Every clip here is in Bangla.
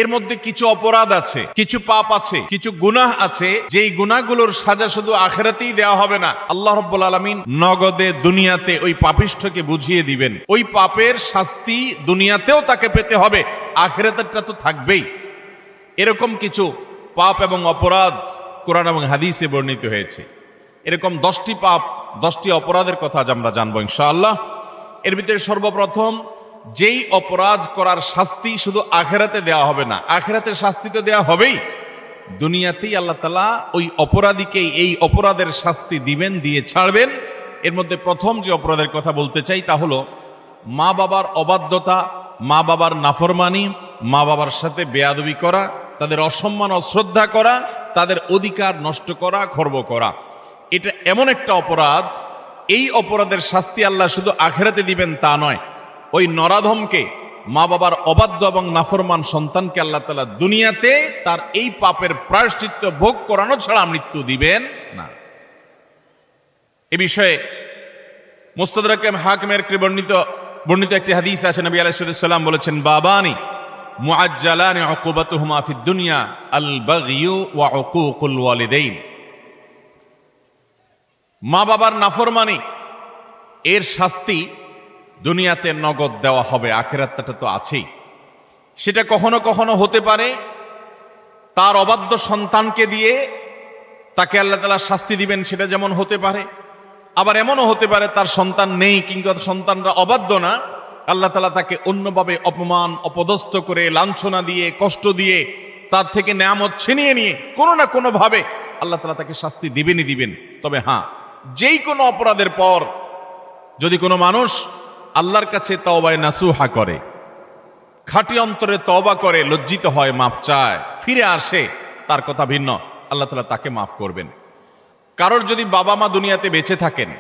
এর মধ্যে কিছু অপরাধ আছে, কিছু পাপ আছে, কিছু গুনাহ আছে, যেই গুনাহগুলোর সাজা শুধু আখিরাতেই দেওয়া হবে না, আল্লাহ রাব্বুল আলামিন নগদে দুনিয়াতে ওই পাপিষ্ঠকে বুঝিয়ে দিবেন। ওই পাপের শাস্তি দুনিয়াতেও তাকে পেতে হবে, আখিরাতেরটা তো থাকবেই। এরকম কিছু পাপ এবং অপরাধ কোরআন এবং হাদিসে বর্ণিত হয়েছে। এরকম 10টি পাপ, 10টি অপরাধের কথা আজ আমরা জানবো ইনশাআল্লাহ। এর ভিতরে সর্বপ্রথম, যেই অপরাধ করার শাস্তি শুধু আখিরাতে দেওয়া হবে না, আখিরাতের শাস্তি তো দেওয়া হবেই, দুনিয়াতেই আল্লাহ তাআলা ওই অপরাধীকে এই অপরাধের শাস্তি দিবেন, দিয়ে ছাড়বেন। এর মধ্যে প্রথম যে অপরাধের কথা বলতে চাই তা হলো মা বাবার অবাধ্যতা, মা বাবার নাফরমানি, মা বাবার সাথে বেয়াদবি করা, তাদের অসম্মান অশ্রদ্ধা করা, তাদের অধিকার নষ্ট করা, খর্ব করা। এটা এমন একটা অপরাধ, এই অপরাধের শাস্তি আল্লাহ শুধু আখিরাতে দিবেন তা নয়, ওই নরাধমকে, মা বাবার অবাধ্য এবং নাফরমান সন্তানকে আল্লাহ তাআলা দুনিয়াতে তার এই পাপের প্রায়শ্চিত্ত ভোগ করানো ছাড়া মৃত্যু দিবেন না। এ বিষয়ে মুস্তাদরাক হাকিমের বর্ণিত একটি হাদিস আছে। নবী আলাইহিস সালাম বলেছেন, বাবানি মুআজ্জালানি উকুবাতুহুমা ফিদ দুনিয়া আল বাগয়ু ওয়া উকুকুল ওয়ালিদাইন। মা বাবার নাফরমানি এর শাস্তি দুনিয়াতে নগদ দেওয়া হবে, আখিরাতটা তো আছেই। সেটা কখনো কখনো হতে পারে তার অবাধ্য সন্তানকে দিয়ে তাকে আল্লাহ তাআলা শাস্তি দিবেন, সেটা যেমন হতে পারে। আবার এমনও হতে পারে তার সন্তান নেই কিংবা সন্তানরা অবাধ্য না, আল্লাহ তাআলা তাকে অন্যভাবে অপমান অপদস্থ করে, লাঞ্ছনা দিয়ে, কষ্ট দিয়ে, তার থেকে নেয়ামত ছিনিয়ে নিয়ে কোনো না কোনো ভাবে আল্লাহ তাআলা তাকে শাস্তি দিবেনই দিবেন। তবে হ্যাঁ, যেই কোনো অপরাধের পর যদি কোনো মানুষ আল্লাহর কাছে তওবায়ে নাসুহা করে, খাঁটি অন্তরে তওবা করে, লজ্জিত হয়, মাপ চায়, ফিরে আসে, তার কথা ভিন্ন, আল্লাহ তাআলা তাকে মাফ করবেন। কারোর যদি বাবা মা দুনিয়াতে বেঁচে থাকেন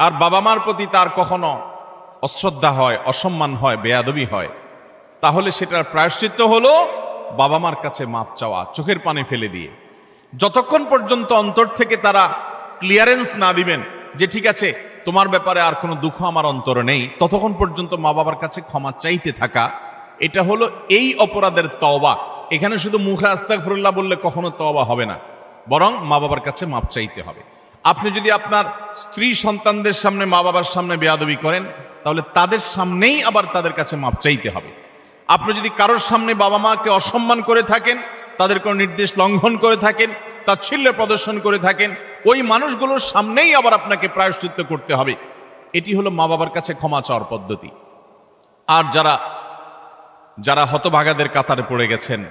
আর বাবা মার প্রতি তার কখনো অশ্রদ্ধা হয়, অসম্মান হয়, বেয়াদবি হয়, তাহলে সেটার প্রায়শ্চিত্ত হলো বাবা মার কাছে মাপ চাওয়া, চোখের পানি ফেলে দিয়ে। যতক্ষণ পর্যন্ত অন্তর থেকে তারা ক্লিয়ারেন্স না দিবেন যে ঠিক আছে তোমার ব্যাপারে আর কোনো দুঃখ আমার অন্তরে নেই, ততক্ষণ পর্যন্ত মা বাবার কাছে ক্ষমা চাইতে থাকা, এটা হলো এই অপরাধের তওবা। এখানে শুধু মুখে আস্তাগফিরুল্লাহ বললে কখনো তওবা হবে না, বরং মা বাবার কাছে মাপ চাইতে হবে। আপনি যদি আপনার স্ত্রী সন্তানদের সামনে, মা বাবার সামনে বেয়াদবি করেন, তাহলে তাদের সামনেই আবার তাদের কাছে মাপ চাইতে হবে। আপনি যদি কারোর সামনে বাবা মাকে অসম্মান করে থাকেন, তাদের কোনো নির্দেশ লঙ্ঘন করে থাকেন, তাচ্ছিল্য প্রদর্শন করে থাকেন, ওই মানুষগুলোর সামনেই আবার আপনাকে প্রায়শ্চিত্ত করতে হবে। এটি হলো মা বাবার কাছে ক্ষমা চাওয়ার পদ্ধতি। আর যারা হতভাগাদের কাতারে পড়ে গেছেন,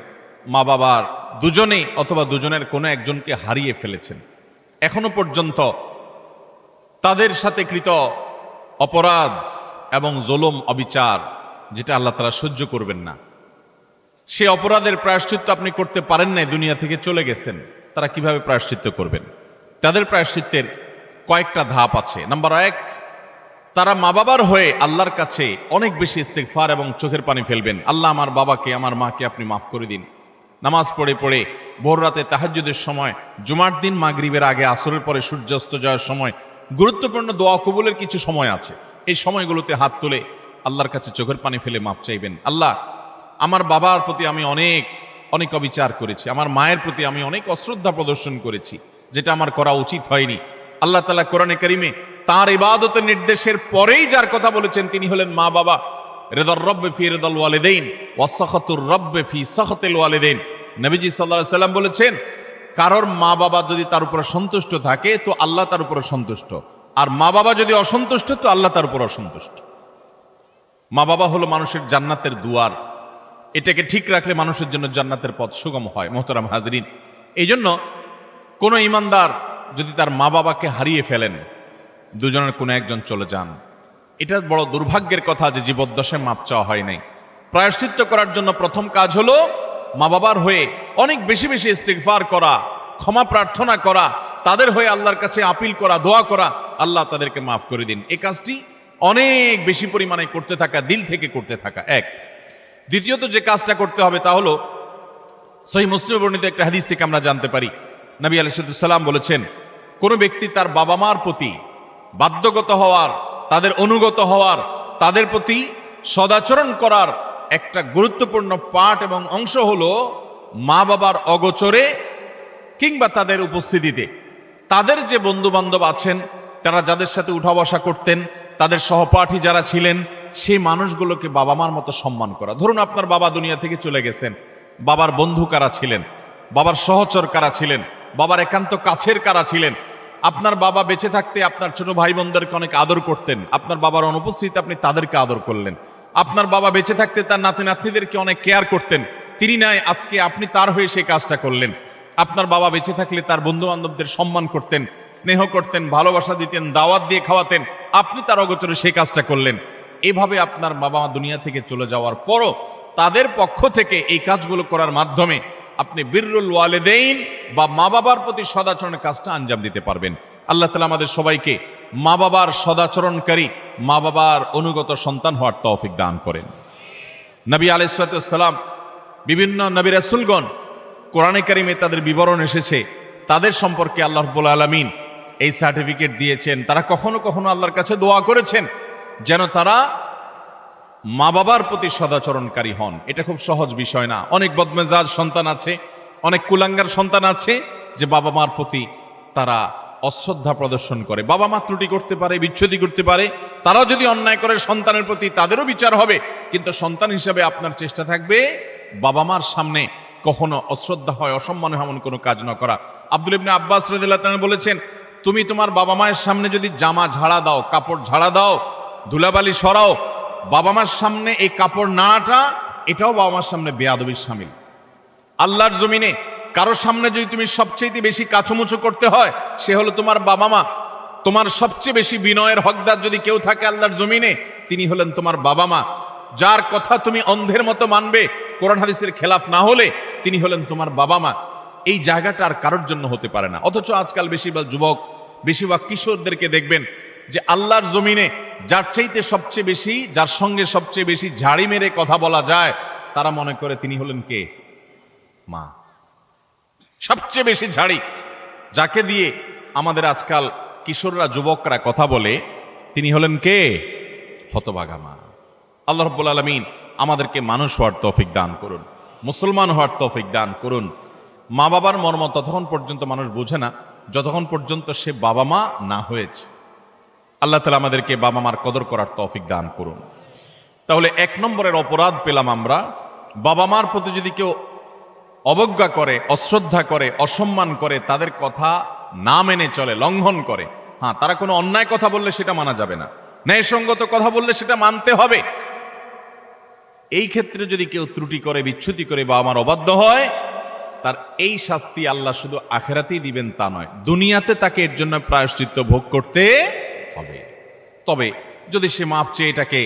মা বাবার দুজনেই অথবা দুজনের কোনো একজনকে হারিয়ে ফেলেছেন, এখনো পর্যন্ত তাদের সাথে কৃত অপরাধ এবং জুলুম, অবিচার, যেটা আল্লাহ তাআলা সহ্য করবেন না, সে অপরাধের প্রায়শ্চিত্ত আপনি করতে পারেন নাই, দুনিয়া থেকে চলে গেছেন, তারা কিভাবে প্রায়শ্চিত্ত করবেন? তাদের প্রায়শ্চিত্তের কয়েকটা ধাপ আছে। নাম্বার 1, তারা মা বাবার হয়ে আল্লাহর কাছে অনেক বেশি ইস্তেগফার এবং চোখের পানি ফেলবেন। আল্লাহ, আমার বাবাকে, আমার মাকে আপনি মাফ করে দিন। নামাজ পড়ে পড়ে ভোর রাতে তাহাজ্জুদের সময়, জুমার দিন মাগরিবের আগে, আসরের পরে সূর্যাস্ত যাওয়ার সময়, গুরুত্বপূর্ণ দোয়া কবুলের কিছু সময় আছে, এই সময়গুলোতে হাত তুলে আল্লাহর কাছে চোখের পানি ফেলে মাপ চাইবেন। আল্লাহ, আমার বাবার প্রতি আমি অনেক অনেক অবিচার করেছি, আমার মায়ের প্রতি আমি অনেক অশ্রদ্ধা প্রদর্শন করেছি, যেটা আমার করা উচিত হয়নি। আল্লাহ তাআলা কোরআনে কারিমে তাঁর ইবাদতের নির্দেশের পরেই যার কথা বলেছেন তিনি হলেন মা বাবা। রিদার রব্বি ফি রিদাল ওয়ালিদাইন ওয়া সাখাতুর রব্বি ফি সাখাতিল ওয়ালিদাইন। নবীজি সাল্লাল্লাহু আলাইহি সাল্লাম বলেছেন, কারোর মা বাবা যদি তার উপর সন্তুষ্ট থাকে তো আল্লাহ তার উপর সন্তুষ্ট, আর মা বাবা যদি অসন্তুষ্ট তো আল্লাহ তার উপর অসন্তুষ্ট। মা বাবা হলো মানুষের জান্নাতের দুয়ার, এটাকে ঠিক রাখলে মানুষের জন্য জান্নাতের পথ সুগম হয়। মোহতারাম হাজরিন, এই জন্য কোনো ইমানদার যদি তার মা বাবাকে হারিয়ে ফেলেন, দুজনের কোনো একজন চলে যান, এটা বড় দুর্ভাগ্যের কথা যে জীবদ্দশায় মাপ চাওয়া হয় নাই। প্রায়শ্চিত্ত করার জন্য প্রথম কাজ হলো মা বাবার হয়ে অনেক বেশি বেশি ইস্তিগফার করা, ক্ষমা প্রার্থনা করা, তাদের হয়ে আল্লাহর কাছে আপিল করা, দোয়া করা, আল্লাহ তাদেরকে মাফ করে দিন। এই কাজটি অনেক বেশি পরিমাণে করতে থাকা, দিল থেকে করতে থাকা এক। দ্বিতীয়ত যে কাজটা করতে হবে তা হলো, সহিহ মুসলিমে বর্ণিত একটা হাদিস থেকে আমরা জানতে পারি, নবী আলাইহিস সালাম বলেছেন, কোনো ব্যক্তি তার বাবা মার প্রতি বাধ্যগত হওয়ার, তাদের অনুগত হওয়ার, তাদের প্রতি সদাচরণ করার একটা গুরুত্বপূর্ণ পার্ট এবং অংশ হলো মা বাবার অগোচরে কিংবা তাদের উপস্থিতিতে তাদের যে বন্ধু বান্ধব আছেন, তারা যাদের সাথে উঠা বসা করতেন, তাদের সহপাঠী যারা ছিলেন, সেই মানুষগুলোকে বাবা মার মতো সম্মান করা। ধরুন আপনার বাবা দুনিয়া থেকে চলে গেছেন, বাবার বন্ধু কারা ছিলেন, বাবার সহচর কারা ছিলেন, বাবার একান্ত কাছের কারা ছিলেন। আপনার বাবা বেঁচে থাকতে আপনার ছোট ভাই বোনদেরকে অনেক আদর করতেন, আপনার বাবার অনুপস্থিতিতে আপনি তাদেরকে আদর করলেন। আপনার বাবা বেঁচে থাকতে তার নাতি নাতনিদেরকে অনেক কেয়ার করতেন, তিনি নাই, আজকে আপনি তার হয়ে সেই কাজটা করলেন। আপনার বাবা বেঁচে থাকলে তার বন্ধু বান্ধবদের সম্মান করতেন, স্নেহ করতেন, ভালোবাসা দিতেন, দাওয়াত দিয়ে খাওয়াতেন, আপনি তার অগোচরে সেই কাজটা করলেন। এভাবে আপনার বাবা মা দুনিয়া থেকে চলে যাওয়ার পরও তাদের পক্ষ থেকে এই কাজগুলো করার মাধ্যমে আপনি বিররুল ওয়ালিদাইন বা মা বাবার প্রতি সদাচরণের কাজটা আঞ্জাম দিতে পারবেন। আল্লাহ তাআলা আমাদের সবাইকে মা বাবার সদাচরণকারী, মা বাবার অনুগত সন্তান হওয়ার তৌফিক দান করেন। নবী আলাইহিস সালাম, বিভিন্ন নবী রাসূলগণ কোরআনে কারিমে তাদের বিবরণ এসেছে, তাদের সম্পর্কে আল্লাহ রাব্বুল আলামিন এই সার্টিফিকেট দিয়েছেন। তারা কখনো কখনো আল্লাহর কাছে দোয়া করেছেন যেন তারা মা বাবার প্রতি সদাচরণকারী হন। এটা খুব সহজ বিষয় না। অনেক বদমেজাজ সন্তান আছে, অনেক কুলাঙ্গার সন্তান আছে যে বাবা মার প্রতি তারা অশ্রদ্ধা প্রদর্শন করে। বাবা মা ত্রুটি করতে পারে, বিচ্ছুতি করতে পারে, তারাও যদি অন্যায় করে সন্তানের প্রতি তাদেরও বিচার হবে, কিন্তু সন্তান হিসাবে আপনার চেষ্টা থাকবে বাবা মার সামনে কখনো অশ্রদ্ধা হয়, অসম্মান হয় এমন কোনো কাজ না করা। আব্দুল ইবনে আব্বাস রাদিয়াল্লাহু তাআলা বলেছেন, তুমি তোমার বাবা মায়ের সামনে যদি জামা ঝাড়া দাও, কাপড় ঝাড়া দাও, ধুলাবালি সরাও, বাবা মার সামনে এই কাপড় নাটা, এটাও বাবা মার সামনে বেয়াদবির শামিল। আল্লাহর জমিনে কারোর সামনে যদি তুমি সবচেয়ে বেশি কাচুমুচু করতে হয়, সে হলো তোমার বাবা মা। তোমার সবচেয়ে বেশি বিনয়ের হকদার যদি কেউ থাকে আল্লাহর জমিনে, তিনি হলেন তোমার বাবা মা। যার কথা তুমি অন্ধের মতো মানবে, কোরআন হাদিসের খেলাফ না হলে, তিনি হলেন তোমার বাবা মা। এই জায়গাটা আর কারোর জন্য হতে পারে না। অথচ আজকাল বেশিরভাগ যুবক, বেশিরভাগ কিশোরদেরকে দেখবেন যে আল্লাহর জমিনে যার চাইতে সবচেয়ে বেশি, যার সঙ্গে সবচেয়ে বেশি ঝাড়ি মেরে কথা বলা যায়, তারা মনে করে তিনি হলেন কে? মা। সবচেয়ে বেশি ঝাড়ি যাকে দিয়ে আমাদের আজকাল কিশোররা, যুবকরা কথা বলে, তিনি হলেন কে? হতভাগা মা। আল্লাহ রাব্বুল আলামিন আমাদেরকে মানুষ হওয়ার তৌফিক দান করুন, মুসলমান হওয়ার তৌফিক দান করুন। মা বাবার মর্ম ততক্ষণ পর্যন্ত মানুষ বোঝে না যতক্ষণ পর্যন্ত সে বাবা মা না হয়েছে। আল্লাহ তাআলা আমাদেরকে বাবা মার কদর করার তৌফিক দান করুন। তাহলে এক নম্বরের অপরাধ পেলাম আমরা, বাবা মার প্রতি যদি কেউ অবজ্ঞা করে, অশ্রদ্ধা করে, অসম্মান করে, তাদের কথা না মেনে চলে, লঙ্ঘন করে। হ্যাঁ, তারা কোনো অন্যায় কথা বললে সেটা মানা যাবে না, ন্যায়সঙ্গত কথা বললে সেটা মানতে হবে। এই ক্ষেত্রে যদি কেউ ত্রুটি করে, বিচ্যুতি করে, বাবা মার অবাধ্য হয়, তার এই শাস্তি আল্লাহ শুধু আখিরাতেই দিবেন তা নয়, দুনিয়াতে তাকে এর জন্য প্রায়শ্চিত্ত ভোগ করতে হবে। তবে যদি সে মাপ চেয়ে এটাকে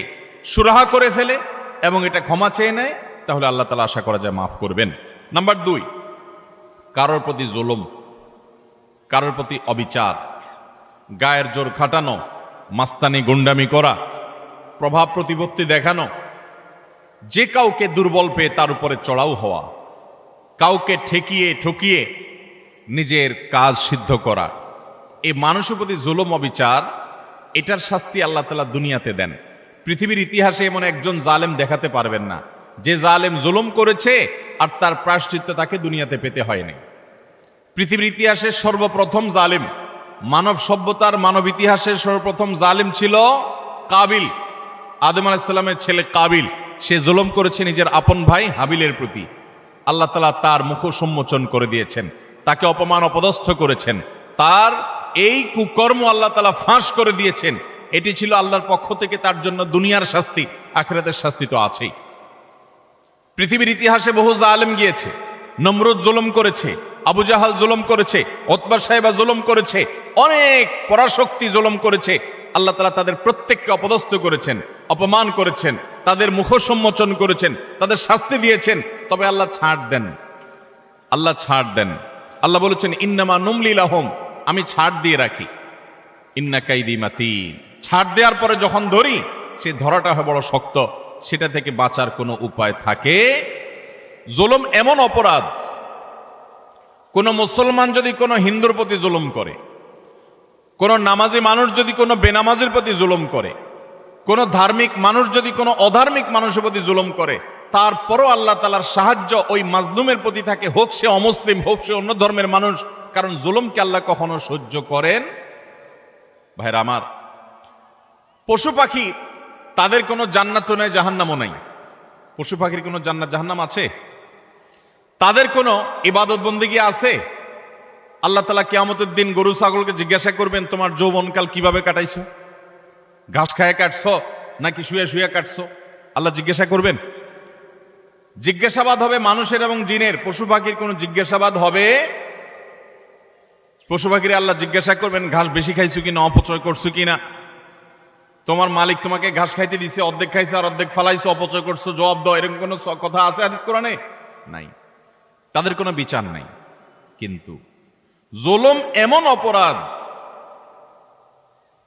সুরাহা করে ফেলে এবং এটা ক্ষমা চেয়ে নেয়, তাহলে আল্লাহ তাআলা আশা করা যায় মাফ করবেন। নাম্বার 2, কারোর প্রতি জুলুম, কারোর প্রতি অবিচার, গায়ের জোর খাটানো, মাস্তানি গুন্ডামি করা, প্রভাব প্রতিপত্তি দেখানো, যে কাউকে দুর্বল পেয়ে তার উপরে চড়াও হওয়া, কাউকে ঠকিয়ে নিজের কাজ সিদ্ধ করা, এই মানুষের প্রতি জুলুম, অবিচার, এটার শাস্তি আল্লাহ তাআলা দুনিয়াতে দেন। পৃথিবীর ইতিহাসে এমন একজন জালেম দেখাতে পারবেন না যে জালেম জুলুম করেছে আর তার প্রায়শ্চিত্ত তাকে দুনিয়াতে পেতে হয়নি। পৃথিবীর ইতিহাসের সর্বপ্রথম জালেম, মানব সভ্যতার, মানব ইতিহাসের সর্বপ্রথম জালেম ছিল কাবিল, আদম আলাইহিস সালামের ছেলে কাবিল। সে জুলুম করেছে নিজের আপন ভাই হাবিলের প্রতি। আল্লাহ তাআলা তার মুখ সম্মোচন করে দিয়েছেন, তাকে অপমান অপদস্থ করেছেন, তার এই কুকর্ম আল্লাহ তাআলা ফাঁস করে দিয়েছেন। এটি ছিল আল্লাহর পক্ষ থেকে তার জন্য দুনিয়ার শাস্তি, আখিরাতের শাস্তি তো আছেই। পৃথিবীর ইতিহাসে বহু জালেম গিয়েছে, নমরুদ জুলুম করেছে, আবু জাহাল জুলুম করেছে, উতবা সাহেবা জুলুম করেছে, অনেক পরাশক্তি জুলুম করেছে। আল্লাহ তাআলা তাদের প্রত্যেককে অপদস্থ করেছেন, অপমান করেছেন, তাদের মুখ সম্মোচন করেছেন, তাদের শাস্তি দিয়েছেন। তবে আল্লাহ ছাড় দেন, আল্লাহ ছাড় দেন। আল্লাহ বলেছেন, ইন্নামা নুমলি লাহুম, আমি ছাড় দিয়ে রাখি, ইন্না কাইদি মাতিন। ছাড় দেওয়ার পরে যখন ধরি, সে ধরাটা হয় বড় শক্ত, সেটা থেকে বাঁচার কোনো উপায় থাকে। জুলুম এমন অপরাধ, কোন মুসলমান যদি কোনো হিন্দুর প্রতি জুলুম করে, কোন নামাজি মানুষ যদি কোনো বেনামাজির প্রতি জুলুম করে, কোন ধার্মিক মানুষ যদি কোনো অধার্মিক মানুষের প্রতি জুলুম করে, তারপরও আল্লাহ তাআলার সাহায্য ওই মাজলুমের প্রতি থাকে, হোক সে অমুসলিম, হোক সে অন্য ধর্মের মানুষ। কারণ জুলুমকে আল্লাহ কখনো সহ্য করেন। ভাইরা আমার, পশু পাখি তাদের কোনো জান্নাতও নাই, জাহান্নামও নাই। পশু পাখির কোনো জান্নাত জাহান্নাম আছে? তাদের কোনো ইবাদত বন্দেগী আছে? আল্লাহ তাআলা কিয়ামতের দিন গরু ছাগলকে জিজ্ঞাসা করবেন, তোমার যৌবনকাল কিভাবে কাটাইছো? ঘাস খায় কাটছো নাকি শুয়ে শুয়ে কাটছো? আল্লাহ জিজ্ঞাসা করবেন। জিজ্ঞাসাবাদ হবে মানুষের এবং জিনের। পশু পাখির কোনো জিজ্ঞাসাবাদ হবে? পশু পাখির আল্লাহ জিজ্ঞাসা করবেন, ঘাস বেশি খাইছো কিনা, অপচয় করছো কিনা? তোমার মালিক তোমাকে ঘাস খাইতে দিছে, অর্ধেক খাইছো আর অর্ধেক ফালাইছো, অপচয় করছো, জবাব দাও। এরকম কোনো কথা আছে হাদিস কোরআনে? নাই। তাদের কোনো বিচার নাই। কিন্তু জুলুম এমন অপরাধ,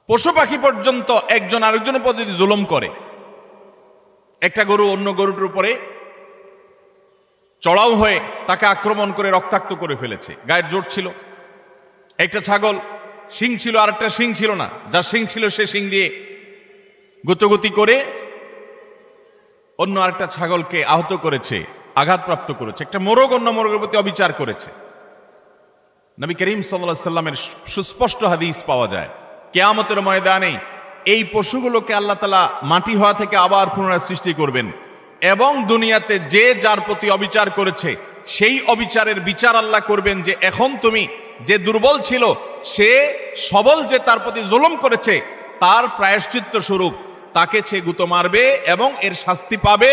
পশু পাখি পর্যন্ত একজন আরেকজনের প্রতি জুলুম করে। একটা গরু অন্য গরুটার উপরে চড়াও হয়ে তাকে আক্রমণ করে রক্তাক্ত করে ফেলেছে, গায়ের জোর ছিল। একটা ছাগল শিং ছিল, আর একটা শিং ছিল না, যার শিং ছিল সে শিং দিয়ে গুতগুতি করে অন্য আরেকটা ছাগলকে আহত করেছে, আঘাতপ্রাপ্ত করেছে। একটা মোরগ অন্য মোরগের প্রতি অবিচার করেছে। নবী করিম সাল্লাল্লাহু আলাইহি সাল্লামের সুস্পষ্ট হাদিস পাওয়া যায়, কিয়ামতের ময়দানে এই পশুগুলোকে আল্লাহ তাআলা মাটি হওয়া থেকে আবার পুনরায় সৃষ্টি করবেন এবং দুনিয়াতে যে যার প্রতি অবিচার করেছে সেই অবিচারের বিচার আল্লাহ করবেন। যে এখন তুমি যে দুর্বল ছিল, সে সবল যে তার প্রতি জুলুম করেছে, তার প্রায়শ্চিত্ত স্বরূপ তাকে সে গুঁতো মারবে এবং এর শাস্তি পাবে।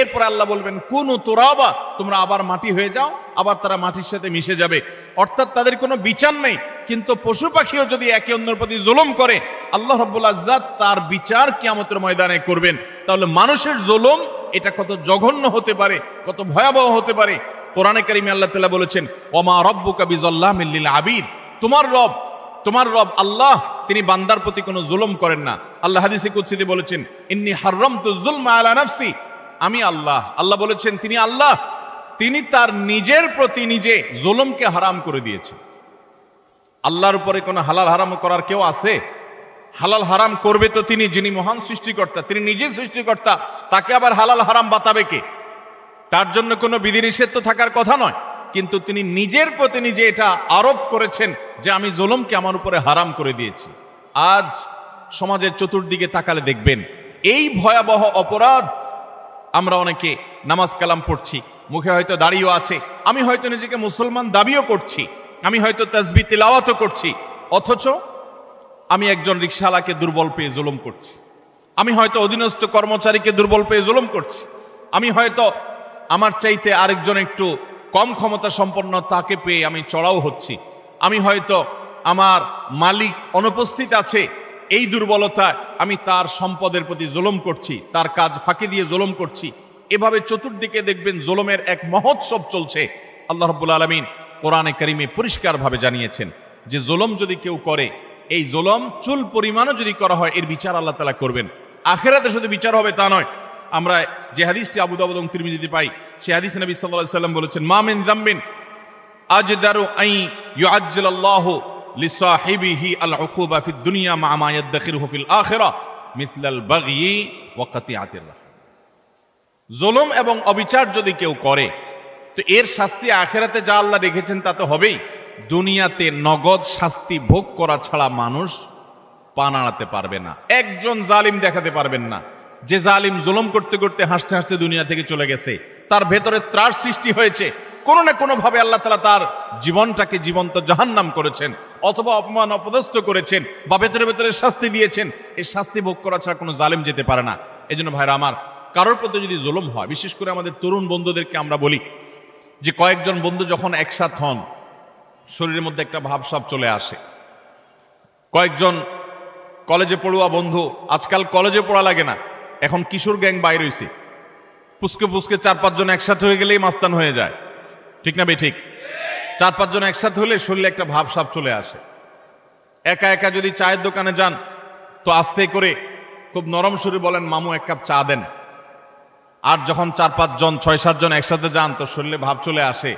এরপর আল্লাহ বলবেন, কুনু তুরাবা, তোমরা আবার মাটি হয়ে যাও, আবার তারা মাটির সাথে মিশে যাবে। অর্থাৎ তাদের কোনো বিচার নেই। কিন্তু পশু পাখিও যদি একে অন্যের প্রতি জুলুম করে, আল্লাহ রাব্বুল ইজ্জত তার বিচার কিয়ামতের ময়দানে করবেন। তাহলে মানুষের জুলুম এটা কত জঘন্য হতে পারে, কত ভয়াবহ হতে পারে। কোরআনে কারিমে আল্লাহ তাআলা বলেছেন, ওমা রব্বুকা বিযাল্লামিল লিল আবিদ, তোমার রব আল্লাহ তিনি বান্দার প্রতি কোনো জুলুম করেন না। আল্লাহ হাদিসে কুদসিতে বলেছেন, ইন্নী হাররামতু যুলমা আলা নাফসি, আমি আল্লাহ। আল্লাহ বলেছেন তিনি আল্লাহ, তিনি তার নিজের প্রতি নিজে জুলুমকে হারাম করে দিয়েছেন। আল্লাহর উপরে কোনো হালাল হারাম করার কেউ আছে? হালাল হারাম করবে তো তিনি, যিনি মহান সৃষ্টিকর্তা, তিনি নিজে সৃষ্টিকর্তা। তাকে আবার হালাল হারাম বাতাবে কে? তার জন্য কোনো বিধিনিষেধ তো থাকার কথা নয়। কিন্তু তিনি নিজের প্রতি নিজে এটা আরোপ করেছেন যে আমি জুলুমকে আমার উপরে হারাম করে দিয়েছি। আজ সমাজের চতুর্দিকে তাকালে দেখবেন এই ভয়াবহ অপরাধ। আমরা অনেকে নামাজ কালাম পড়ছি, মুখে হয়তো দাড়িও আছে, আমি হয়তো নিজেকে মুসলমান দাবিও করছি, আমি হয়তো তাসবিহ তিলাওয়াতও করছি, অথচ আমি একজন রিকশাওয়ালাকে দুর্বল পেয়ে জুলুম করছি। আমি হয়তো অধীনস্থ কর্মচারীকে দুর্বল পেয়ে জুলুম করছি। আমি হয়তো আমার চাইতে আরেকজন একটু কম ক্ষমতা সম্পন্ন তাকে পেয়ে আমি চড়াও হচ্ছি। আমি হয়তো আমার মালিক অনুপস্থিত আছে, এই দুর্বলতায় আমি তার সম্পদের প্রতি জুলুম করছি, তার কাজ ফাঁকি দিয়ে জুলুম করছি। এভাবে চতুর্দিকে দেখবেন জুলুমের এক মহোৎসব চলছে। আল্লাহ রাব্বুল আলামিন কোরআনে কারিমে পরিষ্কারভাবে জানিয়েছেন যে জুলুম যদি কেউ করে, এই জুলুম চুল পরিমাণও যদি করা হয়, এর বিচার আল্লাহ তাআলা করবেন। আখিরাতে শুধু বিচার হবে তা নয়। আমরা যে হাদিসটি আবু দাউদ এবং তিরমিজিতে পাই, সেই হাদিসে নবী সাল্লাল্লাহু আলাইহি ওয়াসাল্লাম বলেছেন, মা মিন যামবিন আজদারু আন ইউআজ্জিলাল্লাহু লিসাহিবিহি আল উকুবা ফিদ দুনিয়া মা মা ইয়াদখিরুহু ফিল আখিরাহ মিসলাল বাগয়ি ওয়া কাতিআতির রাহম। জুলুম এবং অবিচার যদি কেউ করে, তো এর শাস্তি আখিরাতে যা আল্লাহ রেখেছেন তা তো হবেই, দুনিয়াতে নগদ শাস্তি ভোগ করা ছাড়া মানুষ পা নাড়াতে পারবে না। একজন জালিম দেখাতে পারবেন না যে জালিম জুলুম করতে করতে হাসতে হাসতে দুনিয়া থেকে চলে গেছে, তার ভেতরে ত্রাস সৃষ্টি হয়েছে, কোনো না কোনো ভাবে আল্লাহ তাআলা তার জীবনটাকে জীবন্ত জাহান্নাম করেছেন, অথবা অপমান অপদস্থ করেছেন, বা ভেতরে ভেতরে শাস্তি দিয়েছেন। এই শাস্তি ভোগ করা ছাড়া কোনো জালিম যেতে পারে না। এই জন্য ভাইরা আমার, কারোর প্রতি যদি জুলুম হয়, বিশেষ করে আমাদের তরুণ বন্ধুদেরকে আমরা বলি যে কয়েকজন বন্ধু যখন একসাথ হন, শরীরের মধ্যে একটা ভাবসাব চলে আসে। কয়েকজন কলেজে পড়ুয়া বন্ধু, আজকাল কলেজে পড়া লাগে না, এখন কিশোর গ্যাং বাইর হইছে, পুস্কে পুস্কে 4-5 জন একসাথে হয়ে গেলেই মাস্তান হয়ে যায়, ঠিক না ঠিক? 4-5 জন একসাথে হলে শরীরে একটা ভাবসাব চলে আসে। একা একা যদি চায়ের দোকানে যান, তো আস্তে করে খুব নরম সুরে বলেন, মামু 1 কাপ চা দেন। আর যখন 4-5 জন 6-7 জন একসাথে যান, তো শরীরে ভাব চলে আসে।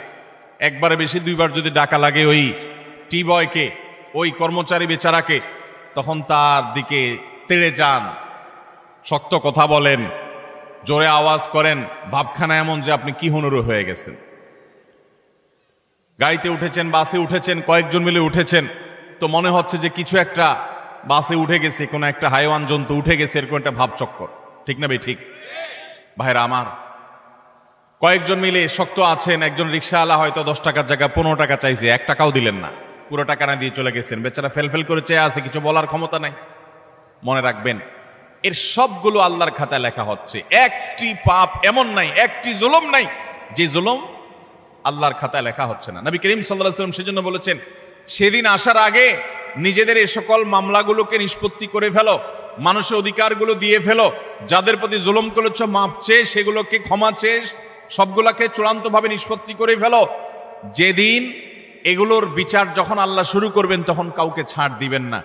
একবারে বেশি 2বার যদি ডাকা লাগে ওই টি বয়কে, ওই কর্মচারী বেচারাকে, তখন তার দিকে তেড়ে যান, শক্ত কথা বলেন, জোরে আওয়াজ করেন, ভাবখানা এমন যে আপনি কি হুনুরু হয়ে গেছেন। গাড়িতে উঠেছেন, বাসে উঠেছেন, কয়েকজন মিলে উঠেছেন, তো মনে হচ্ছে যে কিছু একটা বাসে উঠে গেছে, কোনো একটা হাইওয়ান জন্তু উঠে গেছে, এরকম একটা ভাবচক্কর, ঠিক না ভাই? ঠিক ভাইরা আমার, কয়েকজন মিলে শক্ত আছেন, একজন রিক্সাওয়ালা হয়তো 10 টাকার জায়গায় 15 টাকা চাইছে, 1 টাকাও দিলেন না, পুরো টাকা না দিয়ে চলে গেছেন, বেচারা ফেলফেল করে চেয়ে আছে, কিছু বলার ক্ষমতা নাই। মনে রাখবেন, এর সবগুলো আল্লাহর খাতায় লেখা হচ্ছে। একটি পাপ এমন নাই, একটি জুলুম নাই যে জুলুম আল্লাহর খাতায় লেখা হচ্ছে না। নবী করিম সাল্লাল্লাহু আলাইহি ওয়াসাল্লাম সেজন্য বলেছেন, সেদিন আসার আগে নিজেদের এই সকল মামলাগুলোকে নিষ্পত্তি করে ফেলো, মানুষের অধিকারগুলো দিয়ে ফেলো, যাদের প্রতি জুলুম করেছো মাপ চেয়ে সেগুলোকে ক্ষমা চেয়ে সবগুলাকে চূড়ান্তভাবে নিষ্পত্তি করে ফেলো। যেদিন এগুলোর বিচার যখন আল্লাহ শুরু করবেন তখন কাউকে ছাড় দিবেন না।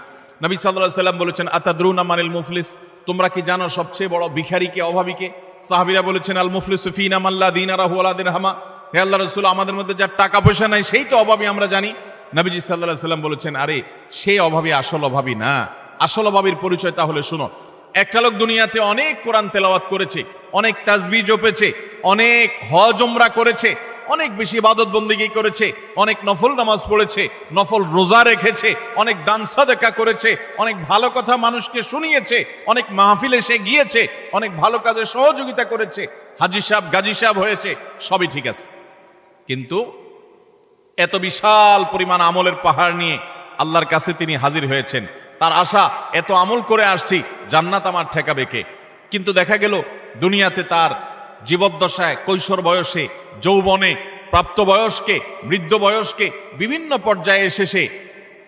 নবী সাল্লাল্লাহু আলাইহি ওয়াসাল্লাম বলেছেন, আতাদরুনা মানিল মুফলিস, তোমরা কি জানো সবচেয়ে বড় ভিখারিকে, অভাবীকে? সাহাবীরা বলেছেন, আল মুফলিসু ফিনা মান লা দিনারাহু ওয়া লা দিরহামা। হে আল্লাহর রাসূল, আমাদের মধ্যে যার টাকা পয়সা নাই সেই তো অভাবী, আমরা জানি। নবীজি সাল্লাল্লাহু আলাইহি ওয়াসাল্লাম বলেছেন, আরে সেই অভাবী আসল অভাবী না, আসল অভাবীর পরিচয় তাহলে শুনো। একটা লোক দুনিয়াতে অনেক কোরআন তেলাওয়াত করেছে, অনেক তাসবিহ জপেছে, অনেক হজ উমরা করেছে, অনেক বেশি ইবাদত বন্দেগী করেছে, অনেক নফল নামাজ পড়েছে, নফল রোজা রেখেছে, অনেক দান সাদাকা করেছে, অনেক ভালো কথা মানুষকে শুনিয়েছে, অনেক মাহফিলে সে গিয়েছে, অনেক ভালো কাজে সহযোগিতা করেছে, হাজী সাহেব গাজী সাহেব হয়েছে, সবই ঠিক আছে। কিন্তু এত বিশাল পরিমাণ আমলের পাহাড় নিয়ে আল্লাহর কাছে তিনি হাজির হয়েছেন। তার আশা, এত আমল করে আসছি, জান্নাত আমার ঠেকাবে কে? কিন্তু দেখা গেল দুনিয়াতে তার জীবদ্দশায়, কৈশোর বয়সে, যৌবনে, প্রাপ্তবয়স্কে, বৃদ্ধ বয়স্কে, বিভিন্ন পর্যায়ে এসে সে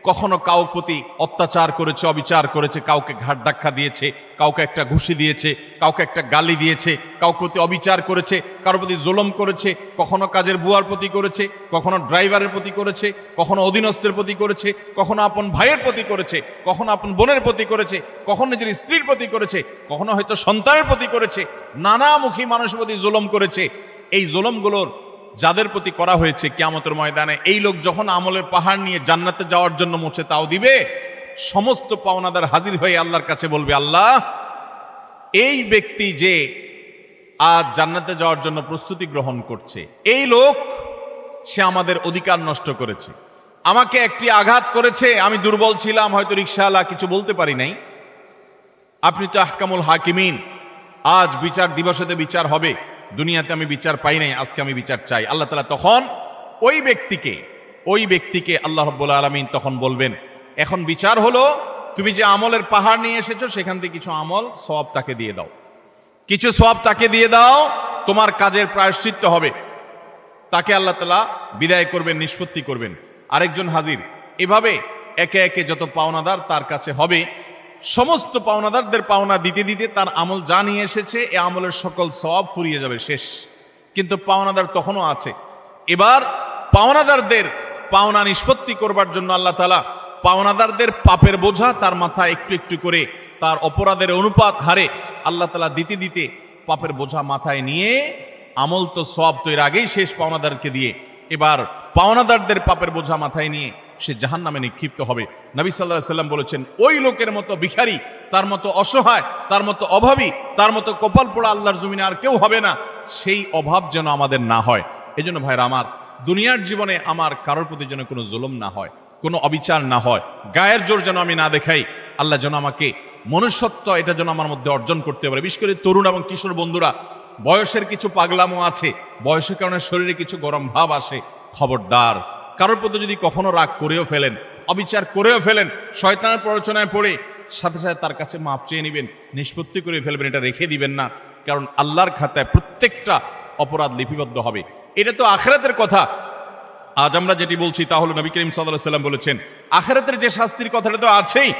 কখনো কাউ প্রতি অত্যাচার করেছে, অবিচার করেছে, কাউকে ঘাট ধাক্কা দিয়েছে, কাউকে একটা ঘুষি দিয়েছে, কাউকে একটা গালি দিয়েছে, কাউ প্রতি অবিচার করেছে, কারোর প্রতি জুলুম করেছে, কখনো কাজের বুয়ার প্রতি করেছে, কখনো ড্রাইভারের প্রতি করেছে, কখনো অধীনস্থের প্রতি করেছে, কখনো আপন ভাইয়ের প্রতি করেছে, কখনো আপন বোনের প্রতি করেছে, কখনো নিজের স্ত্রীর প্রতি করেছে, কখনো হয়তো সন্তানের প্রতি করেছে, নানামুখী মানুষের প্রতি জুলুম করেছে। এই জুলুমগুলোর যাদের প্রতি করা হয়েছে, কিয়ামতের ময়দানে এই লোক যখন আমলের পাহাড় নিয়ে জান্নাতে যাওয়ার জন্য মুছে তাও দিবে, সমস্ত পাওনাদার হাজির হয়ে আল্লাহর কাছে বলবে, আল্লাহ, এই ব্যক্তি যে আজ জান্নাতে যাওয়ার জন্য প্রস্তুতি গ্রহণ করছে, এই লোক সে আমাদের অধিকার নষ্ট করেছে, আমাকে একটি আঘাত করেছে, আমি দুর্বল ছিলাম, হয়তো রিকশাওয়ালা, কিছু বলতে পারি নাই। আপনি তো আহকামুল হাকিমিন, আজ বিচার দিবসেতে বিচার হবে, দুনিয়াতে আমি বিচার পাই নাই, আজকে আমি বিচার চাই। আল্লাহ তাআলা তখন ওই ব্যক্তিকে আল্লাহ রাব্বুল আলামিন তখন বলবেন, এখন বিচার হলো, তুমি যে আমলের পাহাড় নিয়ে এসেছো সেখান থেকে কিছু আমল সওয়াব তাকে দিয়ে দাও, কিছু সওয়াব তাকে দিয়ে দাও, তোমার কাজের প্রায়শ্চিত্ত হবে। তাকে আল্লাহ তাআলা বিদায় করবেন, নিষ্পত্তি করবেন। আরেকজন হাজির, এভাবে একে একে যত পাওনাদার তার কাছে হবে, সমস্ত পাওনাদারদের পাওনা দিতে দিতে তার আমল যা নিয়ে এসেছে এ আমলের সকল সওয়াব ফুরিয়ে যাবে, শেষ। কিন্তু পাওনাদার তখনও আছে। এবার পাওনাদারদের পাওনা নিষ্পত্তি করবার জন্য আল্লাহ তাআলা পাওনাদারদের পাপের বোঝা তার মাথায় একটু একটু করে, তার অপরাধের অনুপাত হারে আল্লাহ তাআলা দিতে দিতে পাপের বোঝা মাথায় নিয়ে, আমল তো সওয়াব তো এর আগেই শেষ পাওনাদারকে দিয়ে, এবার পাওনাদারদের পাপের বোঝা মাথায় নিয়ে সে জাহান্নামে নিক্ষিপ্ত হবে। নবী সাল্লাল্লাহু আলাইহি ওয়াসাল্লাম বলেছেন, ওই লোকের মতো ভিখারি, তার মতো অসহায়, তার মতো অভাবী, তার মতো কপাল পোড়া আল্লাহর জমিনে আর কেউ হবে না। সেই অভাব যেন আমাদের না হয়। এজন্য ভাইরা আমার, দুনিয়ার জীবনে আমার কারোর প্রতি যেন কোনো জুলুম না হয়, কোনো অবিচার না হয়, গায়ের জোর যেন আমি না দেখাই। আল্লাহ যেন আমাকে মনুষ্যত্ব, এটা যেন আমার মধ্যে অর্জন করতে পারে। বিশেষ করে তরুণ এবং কিশোর বন্ধুরা, বয়সের কিছু পাগলামো আছে, বয়সের কারণে শরীরে কিছু গরম ভাব আসে, খবরদার, কারোর প্রতি যদি কখনো রাগ করেও ফেলেন, অবিচার করেও ফেলেন, শয়তানের প্ররোচনায় পড়ে সাথে সাথে তার কাছে মাপ চেয়ে নেবেন, নিষ্পত্তি করে ফেলবেন, এটা রেখে দিবেন না। কারণ আল্লাহর খাতায় প্রত্যেকটা অপরাধ লিপিবদ্ধ হবে। এটা তো আখিরাতের কথা। আজ আমরা যেটি বলছি তা হলো, নবী করিম সাল্লাল্লাহু আলাইহি ওয়াসাল্লাম বলেছেন, আখিরাতের যে শাস্তির কথাটা তো আছেই,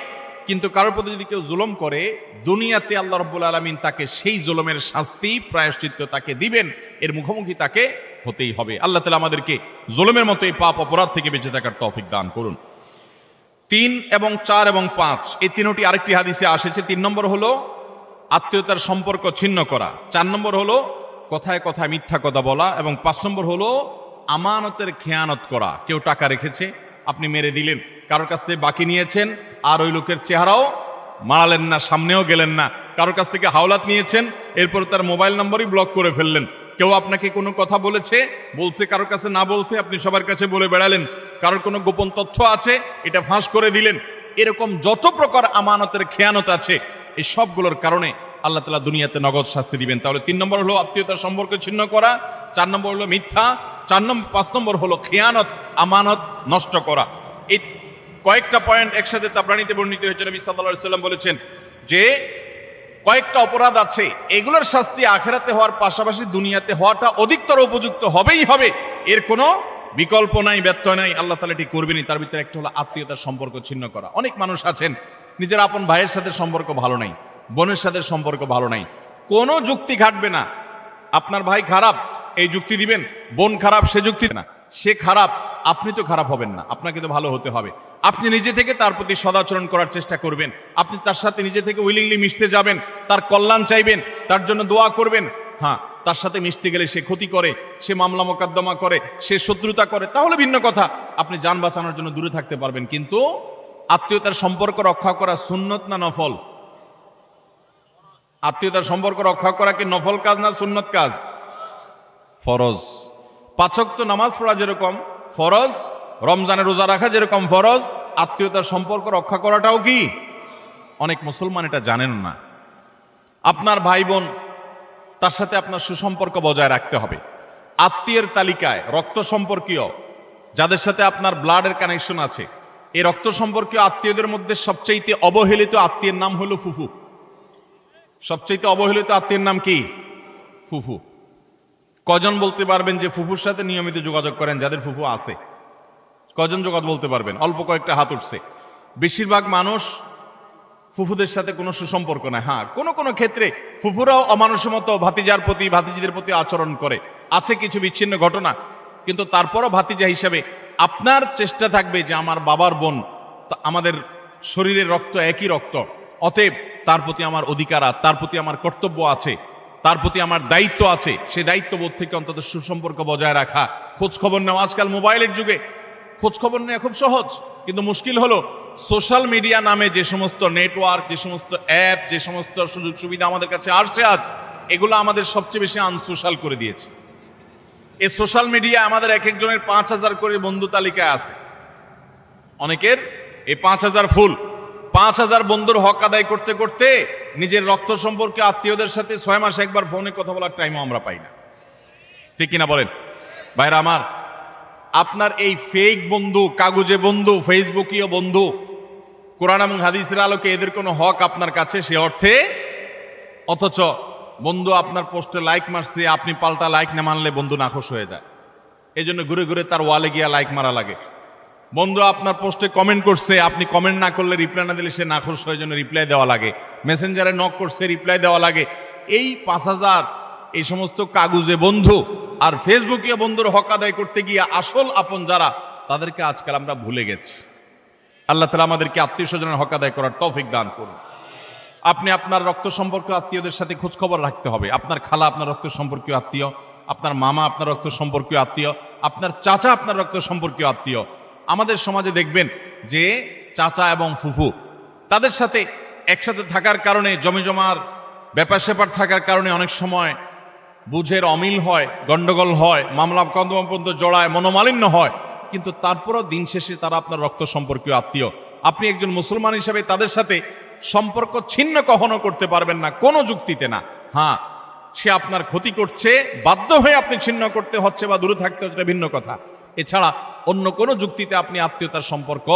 কিন্তু কারোর প্রতি যদি কেউ জুলুম করে, দুনিয়াতে আল্লাহ রাব্বুল আলামিন তাকে সেই জুলুমের শাস্তি, প্রায়শ্চিত্ত তাকে দিবেন, এর মুখোমুখি তাকে হতেই হবে। আল্লাহ তাআলা আমাদেরকে জুলুমের মতো এই পাপ অপরাধ থেকে বেঁচে থাকার তৌফিক দান করুন। 3 এবং 4 এবং 5 এই তিনটি আরেকটি হাদিসে এসেছে। 3 নম্বর হলো আত্মীয়তার সম্পর্ক ছিন্ন করা, 4 নম্বর হলো কথায় কথায় মিথ্যা কথা বলা, এবং 5 নম্বর হলো আমানতের খেয়ানত করা। কেউ টাকা রেখেছে, আপনি মেরে দিলেন, কারোর কাছ থেকে বাকি নিয়েছেন, আর ওই লোকের চেহারাও মারালেন না, সামনেও গেলেন না, কারোর কাছ থেকে হাওলাত নিয়েছেন, এরপর তার মোবাইল নম্বরই ব্লক করে ফেললেন। কেউ আপনাকে কোনো কথা বলছে কারোর কাছে না বলতে আপনি সবার কাছে বলে বেড়ালেন। কারোর কোনো গোপন তথ্য আছে, এটা ফাঁস করে দিলেন। এরকম যত প্রকার আমানতের খেয়ানত আছে, এই সবগুলোর কারণে আল্লাহ তাআলা দুনিয়াতে নগদ শাস্তি দিবেন। তাহলে 3 নম্বর হলো আত্মীয়তার সম্পর্ক ছিন্ন করা, 4 নম্বর হলো মিথ্যা, 5 নম্বর হলো খেয়ানত, আমানত নষ্ট করা। এই কয়েকটা পয়েন্ট একসাথে তাবরানীতে বর্ণিত হয়েছে। নবী সাল্লাল্লাহু আলাইহি ওয়াসাল্লাম বলেছেন যে কয়েকটা অপরাধ আছে, এগুলোর শাস্তি আখিরাতে হওয়ার পাশাপাশি দুনিয়াতে হওয়াটা অধিকতর উপযুক্ত হবেই হবে, এর কোনো বিকল্প নাই, ব্যত্যয় নাই। আল্লাহ তাআলা এটি করবেনই। তার ভিতরে একটা হলো আত্মীয়তার সম্পর্ক ছিন্ন করা। অনেক মানুষ আছেন নিজের আপন ভাইয়ের সাথে সম্পর্ক ভালো নাই, বোনের সাথে সম্পর্ক ভালো নাই, কোনো যুক্তি খাটবে না। আপনার ভাই খারাপ এই যুক্তি দিবেন, বোন খারাপ সে যুক্তি না, সে খারাপ আপনি তো খারাপ হবেন না, আপনাকে তো ভালো হতে হবে। আপনি নিজে থেকে তার প্রতি সদাচরণ করার চেষ্টা করবেন, আপনি তার সাথে নিজে থেকে উইলিংলি মিশতে যাবেন, তার কল্যাণ চাইবেন, তার জন্য দোয়া করবেন। হ্যাঁ, তার সাথে মিশতে গেলে সে ক্ষতি করে, সে মামলা মোকদ্দমা করে, সে শত্রুতা করে, তাহলে ভিন্ন কথা, আপনি যান বাঁচানোর জন্য দূরে থাকতে পারবেন। কিন্তু আত্মীয়তার সম্পর্ক রক্ষা করা সুন্নত না নফল? আত্মীয়তার সম্পর্ক রক্ষা করা কি নফল কাজ না সুন্নত কাজ? ফরজ। 5 ওয়াক্ত নামাজ পড়া যেরকম ফরজ, রমজানে রোজা রাখা যেরকম ফরজ, আত্মীয়তার সম্পর্ক রক্ষা করাটাও কি? অনেক মুসলমান এটা জানেন না। আপনার ভাই বোন, তার সাথে আপনার সুসম্পর্ক বজায় রাখতে হবে। আত্মীয়ের তালিকায় রক্ত সম্পর্কীয় যাদের সাথে আপনার ব্লাডের কানেকশন আছে, এই রক্ত সম্পর্কীয় আত্মীয়দের মধ্যে সবচাইতে অবহেলিত আত্মীয়ের নাম হলো ফুফু। সবচাইতে অবহেলিত আত্মীয়ের নাম কি? ফুফু। কজন বলতে পারবেন যে ফুফুর সাথে নিয়মিত যোগাযোগ করেন? যাদের ফুফু আছে কজন যোগাযোগ বলতে পারবেন? অল্প কয়েকটা হাত উঠছে। বেশিরভাগ মানুষ ফুফুদের সাথে কোনো সুসম্পর্ক নাই। হ্যাঁ, কোনো কোনো ক্ষেত্রে ফুফুরাও অমানুষের মতো ভাতিজার প্রতি, ভাতিজিদের প্রতি আচরণ করে, আছে কিছু বিচ্ছিন্ন ঘটনা, কিন্তু তারপরও ভাতিজা হিসাবে আপনার চেষ্টা থাকবে যে আমার বাবার বোন, আমাদের শরীরের রক্ত একই রক্ত, অতএব তার প্রতি আমার অধিকার, তার প্রতি আমার কর্তব্য আছে, তার প্রতি আমার দায়িত্ব আছে। সেই দায়িত্ববোধ থেকে অন্তত সুসম্পর্ক বজায় রাখা, খোঁজ খবর নেওয়া। আজকাল মোবাইলের যুগে খোঁজ খবর নেওয়া খুব সহজ, কিন্তু মুশকিল হলো সোশ্যাল মিডিয়া নামে যে সমস্ত নেটওয়ার্ক, যে সমস্ত অ্যাপ, যে সমস্ত সুযোগ সুবিধা আমাদের কাছে আসছে আজ, এগুলো আমাদের সবচেয়ে বেশি আনসোশ্যাল করে দিয়েছে। এই সোশ্যাল মিডিয়া আমাদের এক একজনের 5,000 করে বন্ধু তালিকায় আছে। অনেকের এই 5,000 ফুল। 5,000 বন্ধুর হক আদায় করতে করতে নিজের রক্ত সম্পর্কে আত্মীয়দের সাথে 6 মাসে একবার ফোনে কথা বলার টাইমও আমরা পাই না। ঠিক কিনা বলেন ভাইরা আমার? আপনার এই ফেক বন্ধু, কাগজে বন্ধু, ফেসবুকীয় বন্ধু, কোরআন এবং হাদিসের আলোকে এদের কোনো হক আপনার কাছে সে অর্থে? অথচ বন্ধু আপনার পোস্টে লাইক মারছে, আপনি পাল্টা লাইক না মানলে বন্ধু নাখোশ হয়ে যায়। এই জন্য ঘুরে ঘুরে তার ওয়ালে গিয়া লাইক মারা লাগে। বন্ধু আপনার পোস্টে কমেন্ট করছে, আপনি কমেন্ট না করলে, রিপ্লাই না দিলে সে নাখোশ হয়ে জন্য রিপ্লাই দেওয়া লাগে। মেসেঞ্জারে নক করছে, রিপ্লাই দেওয়া লাগে। এই 5,000 এই সমস্ত কাগজে বন্ধু আর ফেসবুকীয় বন্ধুর হক আদায় করতে গিয়ে আসল আপন যারা, তাদেরকে আজকাল আমরা ভুলে গেছি। আল্লাহ তাআলা আমাদেরকে আত্মীয় স্বজনের হক আদায় করার তৌফিক দান করুন। আপনি আপনার রক্ত সম্পর্ক আত্মীয়দের সাথে খোঁজ খবর রাখতে হবে। আপনার খালা আপনার রক্ত সম্পর্কীয় আত্মীয়, আপনার মামা আপনার রক্ত সম্পর্কীয় আত্মীয়, আপনার চাচা আপনার রক্ত সম্পর্কীয় আত্মীয়। আমাদের সমাজে দেখবেন যে চাচা এবং ফুফু, তাদের সাথে একসাথে থাকার কারণে, জমিজমার ব্যাপার স্যাপার থাকার কারণে অনেক সময় বুঝের অমিল হয়, গন্ডগোল হয়, মামলা কদম পর্যন্ত জড়ায়, মনোমালিন্য হয়। কিন্তু তারপরও দিন শেষে তারা আপনার রক্ত সম্পর্কীয় আত্মীয়। আপনি একজন মুসলমান হিসাবে তাদের সাথে সম্পর্ক ছিন্ন কখনো করতে পারবেন না, কোনো যুক্তিতে না। হ্যাঁ, সে আপনার ক্ষতি করছে, বাধ্য হয়ে আপনি ছিন্ন করতে হচ্ছে বা দূরে থাকতে হচ্ছে, ভিন্ন কথা। এছাড়া অন্য কোনো যুক্তিতে আপনি আত্মীয়তার সম্পর্ক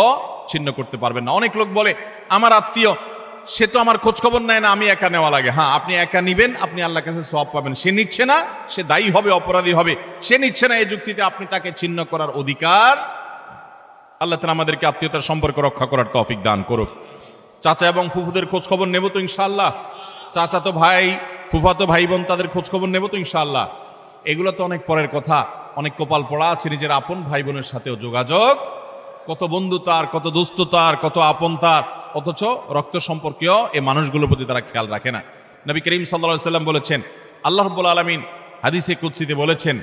ছিন্ন করতে পারবেন না। অনেক লোক বলে আমার আত্মীয়, সে তো আমার খোঁজ খবর নেয় না, আমি একা নেওয়া লাগে। হ্যাঁ, আপনি একা নিবেন, আপনি আল্লাহর কাছে সওয়াব পাবেন। সে নিচ্ছে না, সে দায়ী হবে, অপরাধী হবে। সে নিচ্ছে না, এই যুক্তিতে আপনি তাকে ছিন্ন করার অধিকার। আল্লাহ তাআলা আমাদেরকে আত্মীয়তার সম্পর্ক রক্ষা করার তৌফিক দান করুক। চাচা এবং ফুফুদের খোঁজ খবর নেব তো ইনশাআল্লাহ। চাচা তো ভাই, ফুফাতো ভাই বোন, তাদের খোঁজ খবর নেব তো ইনশাআল্লাহ। এগুলো তো অনেক পরের কথা। অনেক কপাল পড়া আছে নিজের আপন ভাই বোনের সাথেও যোগাযোগ, কত বন্ধু তার, কত দোস্ত তার, কত আপন তার, অথচ রক্ত সম্পর্কীয় এই মানুষগুলোর প্রতি তারা খেয়াল রাখে না। নবী করিম সাল্লাল্লাহু আলাইহি ওয়াসাল্লাম বলেছেন, আল্লাহ রাব্বুল আলামিন হাদিসে কুদসিতে বলেছেন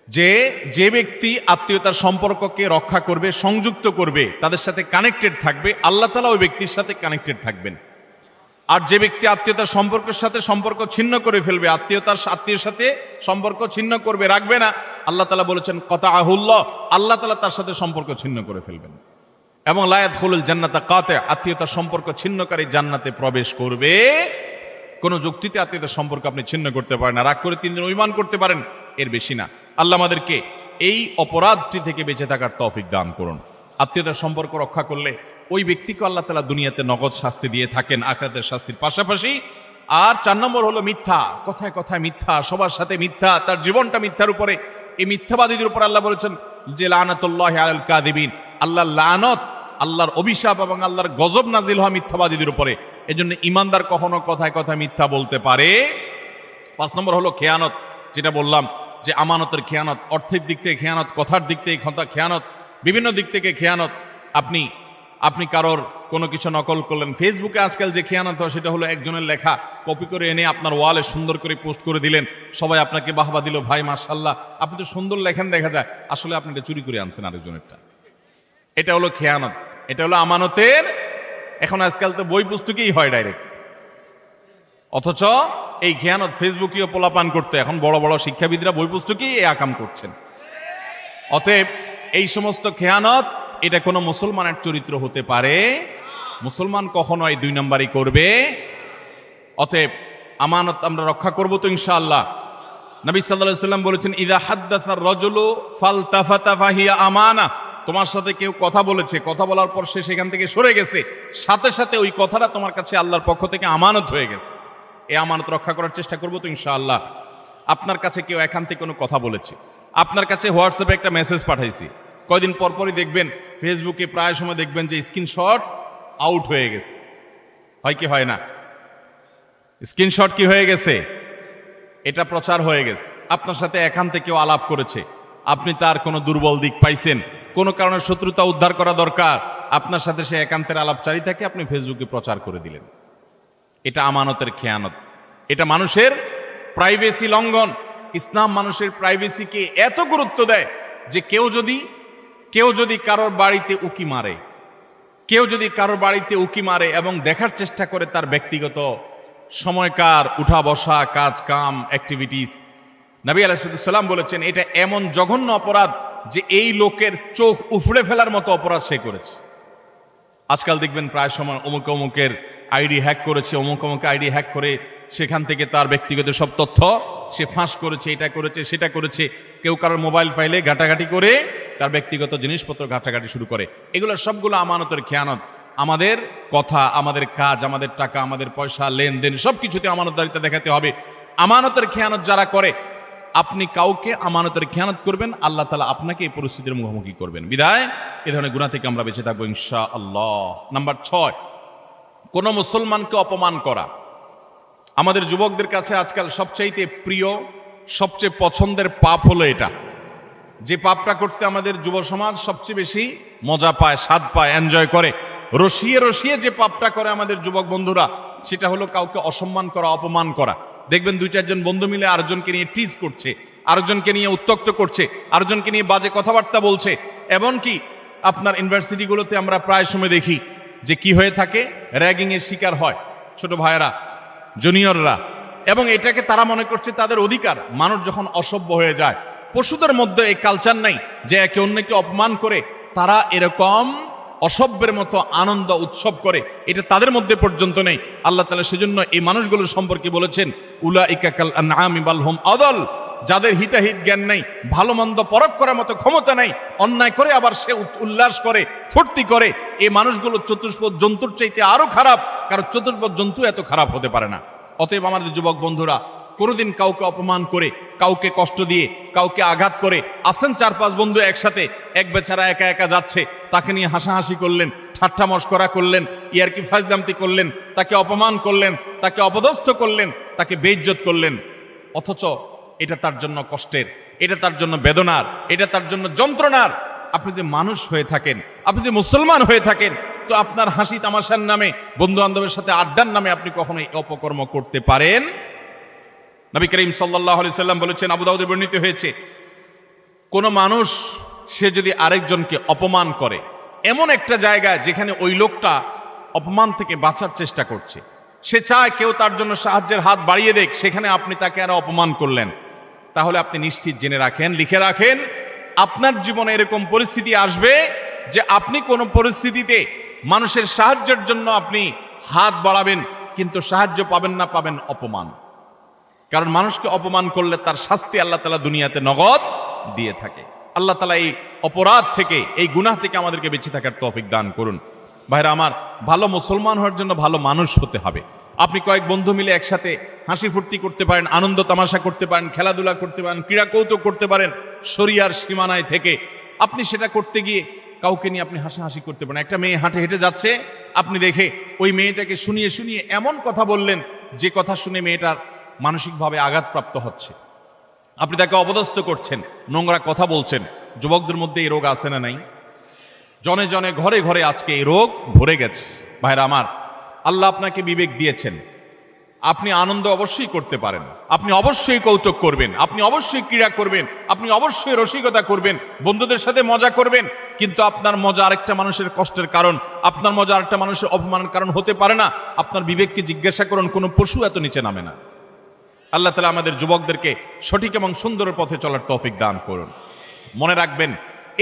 যে যে ব্যক্তি আত্মীয়তার সম্পর্ককে রক্ষা করবে, সংযুক্ত করবে, তাদের সাথে কানেক্টেড থাকবে, আল্লাহ তাআলা ওই ব্যক্তির সাথে কানেক্টেড থাকবেন। আর যে ব্যক্তি আত্মীয়তার সম্পর্কের সাথে সম্পর্ক ছিন্ন করে ফেলবে, আত্মীয়ের সাথে সম্পর্ক ছিন্ন করবে, রাখবে না, আল্লাহ তাআলা বলেছেন কাতাআহুল্লাহ, আল্লাহ তাআলা তার সাথে সম্পর্ক ছিন্ন করে ফেলবেন। এবং লা ইয়াদখুলুল জান্নাতা কাতি, আত্মীয়তার সম্পর্ক ছিন্নকারী জান্নাতে প্রবেশ করবে। কোন যুক্তিতে আত্মীয়তার সম্পর্ক আপনি ছিন্ন করতে পারেন না। রাগ করে 3 দিন অভিমান করতে পারেন, এর বেশি না। আল্লাহ আমাদেরকে এই অপরাধটি থেকে বেঁচে থাকার তৌফিক দান করুন। আত্মীয়তার সম্পর্ক রক্ষা করলে ওই ব্যক্তিকে আল্লাহ তাআলা দুনিয়াতে নগদ শাস্তি দিয়ে থাকেন আখিরাতের শাস্তির পাশাপাশি। আর 4 নম্বর হলো মিথ্যা, কথায় কথায় মিথ্যা, সবার সাথে মিথ্যা, তার জীবনটা মিথ্যার উপরে। এই মিথ্যাবাদীদের উপর আল্লাহ বলেছেন যে লানাতুল্লাহি আলাল কাযিবিন, আল্লাহর লানত, আল্লাহর অভিশাপ এবং আল্লাহর গজব নাজিল হয় মিথ্যাবাদীদের উপরে। এজন্য ইমানদার কখনো কথায় কথায় মিথ্যা বলতে পারে। 5 নম্বর হলো খেয়ানত, যেটা বললাম যে আমানতের খেয়ানত, অর্থের দিক থেকে খেয়ানত, কথার দিক থেকে খেয়ানত, বিভিন্ন দিক থেকে খেয়ানত। আপনি কারোর কোনো কিছু নকল করলেন। ফেসবুকে আজকাল যে খেয়ানত হয় সেটা হলো একজনের লেখা কপি করে এনে আপনার ওয়ালে সুন্দর করে পোস্ট করে দিলেন, সবাই আপনাকে বাহবা দিল, ভাই মাশাআল্লাহ আপনি তো সুন্দর লেখেন, দেখা যায় আসলে আপনি এটা চুরি করে আনছেন আরেকজনেরটা। এটা হলো খেয়ানত, এটা হলো আমানতের। এখন আজকাল তো বই পুস্তকেই হয় ডাইরেক্ট, অথচ এই খেয়ানত ফেসবুকেও পোলাপান করতে এখন বড় বড় শিক্ষাবিদরা বই পুস্তকেই এই আকাম করছেন। অতএব এই সমস্ত খেয়ানত, এটা কোনো মুসলমানের চরিত্র হতে পারে? মুসলমান কখনো এই 2 নম্বরই করবে। অতএব আমানত আমরা রক্ষা করব তো ইনশাআল্লাহ। নবী সাল্লাল্লাহু আলাইহি ওয়াসাল্লাম বলেছেন ইযা হাদ্দাসার রাজুলু ফালতাফাতা ফাহিয়া আমানা, তোমার সাথে কেউ কথা বলেছে, কথা বলার পর সে সেখান থেকে সরে গেছে, সাথে সাথে ওই কথাটা তোমার কাছে আল্লাহর পক্ষ থেকে আমানত হয়ে গেছে। এই আমানত রক্ষা করার চেষ্টা করব তো ইনশাআল্লাহ। আপনার কাছে কেউ এখান থেকে কোনো কথা বলেছে, আপনার কাছে হোয়াটসঅ্যাপে একটা মেসেজ পাঠাইছি, কয়দিন পর পরই দেখবেন ফেসবুকে প্রায় সময় দেখবেন যে স্ক্রিনশট আউট হয়ে গেছে, হয় কি হয় না? স্ক্রিনশট কি হয়ে গেছে? এটা প্রচার হয়ে গেছে। আপনার সাথে এখান থেকেও আলাপ করেছে, আপনি তার কোনো দুর্বল দিক পাইছেন, কোনো কারণে শত্রুতা উদ্ধার করা দরকার, আপনার সাথে সে একান্তের আলাপচারী থাকে, আপনি ফেসবুকে প্রচার করে দিলেন। এটা আমানতের খেয়ানত, এটা মানুষের প্রাইভেসি লঙ্ঘন। ইসলাম মানুষের প্রাইভেসিকে এত গুরুত্ব দেয় যে কেউ যদি কারোর বাড়িতে উকি মারে, এবং দেখার চেষ্টা করে তার ব্যক্তিগত সময়কার উঠা বসা, কাজ কাম, অ্যাক্টিভিটিস, নবী আলাইহিস সালাম বলেছেন এটা এমন জঘন্য অপরাধ যে এই লোকের চোখ উফড়ে ফেলার মতো অপরাধ সে করেছে। আজকাল দেখবেন প্রায় সময় অমুকের আইডি হ্যাক করেছে, অমুক আইডি হ্যাক করে সেখান থেকে তার ব্যক্তিগত সব তথ্য সে ফাঁস করেছে, এটা করেছে সেটা করেছে। কেউ কারোর মোবাইল ফাইলে ঘাটাঘাটি করে তার ব্যক্তিগত জিনিসপত্র ঘাটাঘাটি শুরু করে। এগুলো সবগুলো আমানতের খেয়ানত। আমাদের কথা, আমাদের কাজ, আমাদের টাকা, আমাদের পয়সা, লেনদেন সবকিছুতে আমানতদারিতা দেখাতে হবে। আমানতের খেয়ানত যারা করে, আপনি কাউকে আমানতের খেয়ানত করবেন, আল্লাহ তাআলা আপনাকে এই পরিস্থিতির মুখোমুখি করবেন। বিদায় এ ধরনের গুনাহ থেকে আমরা বেঁচে থাকবো ইনশাআল্লাহ। নাম্বার 6, কোন মুসলমানকে অপমান করা। আমাদের যুবকদের কাছে আজকাল সবচাইতে প্রিয়, সবচেয়ে পছন্দের পাপ হলো এটা। যে পাপটা করতে আমাদের যুব সমাজ সবচেয়ে বেশি মজা পায়, স্বাদ পায়, এনজয় করে, রসিয়ে রসিয়ে যে পাপটা করে আমাদের যুবক বন্ধুরা, সেটা হলো কাউকে অসম্মান করা, অপমান করা। দেখবেন 2-4 জন বন্ধু মিলে আরেকজনকে নিয়ে টিজ করছে, আরেকজনকে নিয়ে উত্ত্যক্ত করছে, আরেকজনকে নিয়ে বাজে কথাবার্তা বলছে। এমনকি আপনার ইউনিভার্সিটিগুলোতে আমরা প্রায় সময় দেখি যে কি হয়ে থাকে, র্যাগিং এর শিকার হয় ছোট ভাইয়েরা, জুনিয়ররা, এবং এটাকে তারা মনে করছে তাদের অধিকার। মানুষ যখন অসভ্য হয়ে যায়, পশুদের মধ্যে এই কালচার নাই যে একে অন্যকে অপমান করে তারা এরকম অসভ্যের মতো আনন্দ উৎসব করে, এটা তাদের মধ্যে পর্যন্ত নেই। আল্লাহ তাআলা সেজন্য এই মানুষগুলোর সম্পর্কে বলেছেন উলাইকা কাল আনআমি বাল হুম আদাল, যাদের হিতাহিত জ্ঞান নেই, ভালো মন্দ পরখ করার মতো ক্ষমতা নেই, অন্যায় করে আবার সে উল্লাস করে, ফুর্তি করে, এই মানুষগুলো চতুষ্পদ জন্তুর চাইতে আরো খারাপ, কারণ চতুষ্পদ জন্তু এত খারাপ হতে পারে না। অতএব আমাদের যুবক বন্ধুরা, কোনোদিন কাউকে অপমান করে, কাউকে কষ্ট দিয়ে, কাউকে আঘাত করে, আসেন 4-5 বন্ধু একসাথে, এক বেচারা একা একা যাচ্ছে, তাকে নিয়ে হাসাহাসি করলেন, ঠাট্টা মশকরা করলেন, ইয়ারকি ফাজলামতি করলেন, তাকে অপমান করলেন, তাকে অপদস্থ করলেন, তাকে বেইজ্জত করলেন, অথচ এটা তার জন্য কষ্টের, এটা তার জন্য বেদনার, এটা তার জন্য যন্ত্রণার। আপনি যে মানুষ হয়ে থাকেন, আপনি যে মুসলমান হয়ে থাকেন, তো আপনার হাসি তামাশার নামে, বন্ধু বান্ধবের সাথে আড্ডার নামে আপনি কখনোই অপকর্ম করতে পারেন? নবী করিম সাল্লাল্লাহু আলাইহি সাল্লাম বলেছেন, আবু দাউদে বর্ণিত হয়েছে, কোন মানুষ সে যদি আরেকজনকে অপমান করে এমন একটা জায়গায় যেখানে ওই লোকটা অপমান থেকে বাঁচার চেষ্টা করছে, সে চায় কেউ তার জন্য সাহায্যের হাত বাড়িয়ে দেখ, সেখানে আপনি তাকে আরো অপমান করলেন। তাহলে আপনি নিশ্চিত জেনে রাখেন, লিখে রাখেন, আপনার জীবনে এরকম পরিস্থিতি আসবে যে আপনি কোনো পরিস্থিতিতে মানুষের সাহায্যের জন্য আপনি হাত বাড়াবেন, কিন্তু সাহায্য পাবেন না, পাবেন অপমান। কারণ মানুষকে অপমান করলে তার শাস্তি আল্লাহ তাআলা দুনিয়াতে নগদ দিয়ে থাকে। আল্লাহ তাআলা এই অপরাধ থেকে, এই গুনাহ থেকে আমাদেরকে বেঁচে থাকার তৌফিক দান করুন। ভাইরা আমার, ভালো মুসলমান হওয়ার জন্য ভালো মানুষ হতে হবে। আপনি কয়েক বন্ধু মিলে একসাথে হাসি ফুর্তি করতে পারেন, আনন্দ তামাশা করতে পারেন, খেলাধুলা করতে পারেন, ক্রীড়া কৌতুক করতে পারেন, শরিয়ার সীমানায় থেকে। আপনি সেটা করতে গিয়ে কাউকে নিয়ে আপনি হাসাহাসি করতে পারেন। একটা মেয়ে হাঁটে হেঁটে যাচ্ছে, আপনি দেখে ওই মেয়েটাকে শুনিয়ে শুনিয়ে এমন কথা বললেন যে কথা শুনে মেয়েটার মানসিকভাবে আঘাতপ্রাপ্ত হচ্ছে। আপনি তাকে অপদস্থ করছেন, নোংরা কথা বলছেন। যুবকদের মধ্যে এই রোগ আছে না নাই? জনে জনে ঘরে ঘরে আজকে এই রোগ ভরে গেছে। ভাইরা আমার, আল্লাহ আপনাকে বিবেক দিয়েছেন, আপনি আনন্দ অবশ্যই করতে পারেন, আপনি অবশ্যই কৌতুক করবেন, আপনি অবশ্যই ক্রীড়া করবেন, আপনি অবশ্যই রসিকতা করবেন, বন্ধুদের সাথে মজা করবেন। কিন্তু আপনার মজা আরেকটা মানুষের কষ্টের কারণ, আপনার মজা আরেকটা মানুষের অপমানের কারণ হতে পারে না। আপনার বিবেককে জিজ্ঞাসা করুন, কোনো পশু এত নিচে নামে না। আল্লাহ তাআলা আমাদের যুবকদেরকে সঠিক এবং সুন্দর পথে চলার তৌফিক দান করুন। মনে রাখবেন,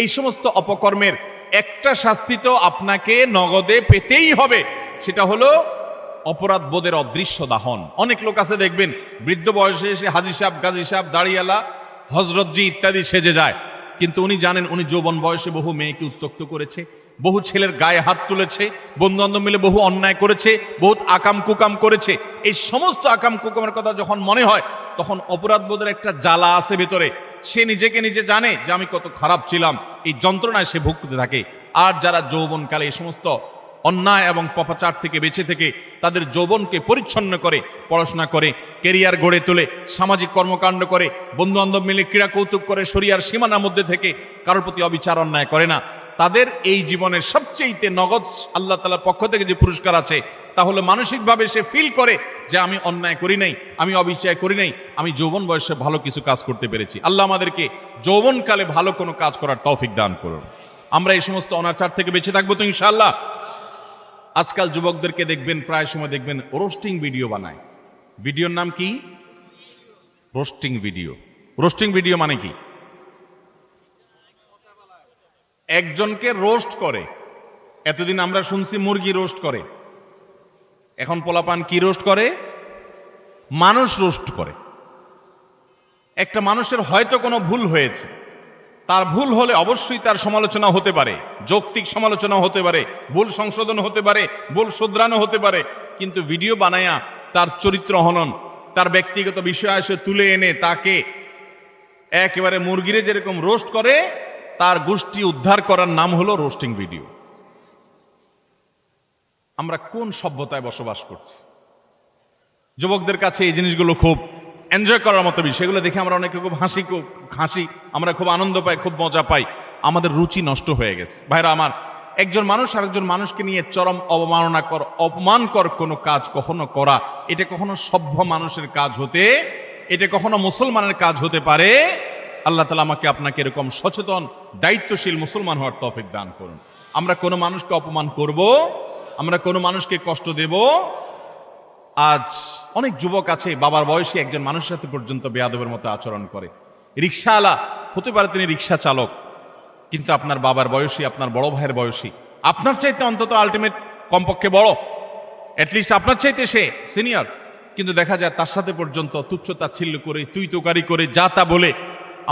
এই সমস্ত অপকর্মের একটা শাস্তি তো আপনাকে নগদে পেতেই হবে, সেটা হলো অপরাধ বোধের অদৃশ্য দাহন। অনেক লোক আছে দেখবেন, বৃদ্ধ বয়সে এসে হাজী সাহেব, গাজী সাহেব, দাড়িওয়ালা, হজরতজি ইত্যাদি সেজে যায়, কিন্তু উনি জানেন উনি যৌবন বয়সে বহু মেয়েকে উত্ত্যক্ত করেছে, বহু ছেলের গায়ে হাত তুলেছে, বন্ধু বান্ধব মিলে বহু অন্যায় করেছে, বহুত আকাম কুকাম করেছে। এই সমস্ত আকাম কুকামের কথা যখন মনে হয়, তখন অপরাধ বোধের একটা জ্বালা আছে ভেতরে। সে নিজেকে নিজে জানে যে আমি কত খারাপ ছিলাম, এই যন্ত্রণায় সে ভুগতে থাকে। আর যারা যৌবনকালে এই সমস্ত অন্যায় এবং পাপাচার থেকে বেঁচে থেকে তাদের যৌবনকে পরিচ্ছন্ন করে, পড়াশোনা করে, কেরিয়ার গড়ে তোলে, সামাজিক কর্মকাণ্ড করে, বন্ধু বান্ধব মিলে ক্রীড়া কৌতুক করে, শরিয়ার সীমানার মধ্যে থেকে কারোর প্রতি অবিচার অন্যায় করে না, তাদের এই জীবনের সবচেয়ে নগদ আল্লাহ তাআলার পক্ষ থেকে যে পুরস্কার আছে, তাহলে মানসিকভাবে সে ফিল করে যে আমি অন্যায় করি নাই, আমি অবিচার করি নাই, আমি যৌবন বয়সে ভালো কিছু কাজ করতে পেরেছি। আল্লাহ আমাদেরকে যৌবনকালে ভালো কোনো কাজ করার তৌফিক দান করুন। আমরা এই সমস্ত অনাচার থেকে বেঁচে থাকবো তো ইনশাআল্লাহ। আজকাল যুবকদেরকে দেখবেন, প্রায় সময় দেখবেন রোস্টিং ভিডিও বানায়। ভিডিওর নাম কি? Roasting video. রোস্টিং ভিডিও মানে কি? একজনকে রোস্ট করে। এতদিন আমরা শুনছি মুরগি রোস্ট করে, এখন পোলাপান কি রোস্ট করে? মানুষ রোস্ট করে। একটা মানুষের হয়তো কোনো ভুল হয়েছে, তার ভুল হলে অবশ্যই তার সমালোচনা হতে পারে, যৌক্তিক সমালোচনা হতে পারে, ভুল সংশোধন হতে পারে, ভুল শুধরানো হতে পারে। কিন্তু ভিডিও বানায়া তার চরিত্র হনন, তার ব্যক্তিগত বিষয় এসে তুলে এনে তাকে একেবারে মুরগিরে যেরকম রোস্ট করে, তার গোষ্ঠী উদ্ধার করার নাম হলো রোস্টিং ভিডিও। আমরা কোন সভ্যতায় বসবাস করছি? যুবকদের কাছে এই জিনিসগুলো খুব এনজয় করার মতো বিষয়। এগুলো দেখে আমরা অনেকে খুব হাসি, আমরা খুব আনন্দ পাই, খুব মজা পাই। আমাদের রুচি নষ্ট হয়ে গেছে। ভাইরা আমার, একজন মানুষ আরেকজন মানুষকে নিয়ে চরম অপমানকর কোনো কাজ কখনো করা, এটা কখনো সভ্য মানুষের কাজ হতে, এটা কখনো মুসলমানের কাজ হতে পারে। আল্লাহ তাআলা আমাকে আপনাকে এরকম সচেতন দায়িত্বশীল মুসলমান হওয়ার তৌফিক দান করুন। আমরা কোনো মানুষকে অপমান করব, আমরা কোনো মানুষকে কষ্ট দেব। আজ অনেক যুবক আছে বাবার বয়সী একজন মানুষের সাথে পর্যন্ত বেয়াদবের মতো আচরণ করে। রিক্সাওয়ালা হতে পারে, তিনি রিক্সা চালক, কিন্তু আপনার বাবার বয়সী, আপনার বড় ভাইয়ের বয়সী, আপনার চাইতে অন্তত আলটিমেট কমপক্ষে বড়, অ্যাটলিস্ট আপনার চাইতে সে সিনিয়র, কিন্তু দেখা যায় তার সাথে পর্যন্ত তুচ্ছ তাচ্ছিল্য করে, তুই তোকারি করে, যা তা বলে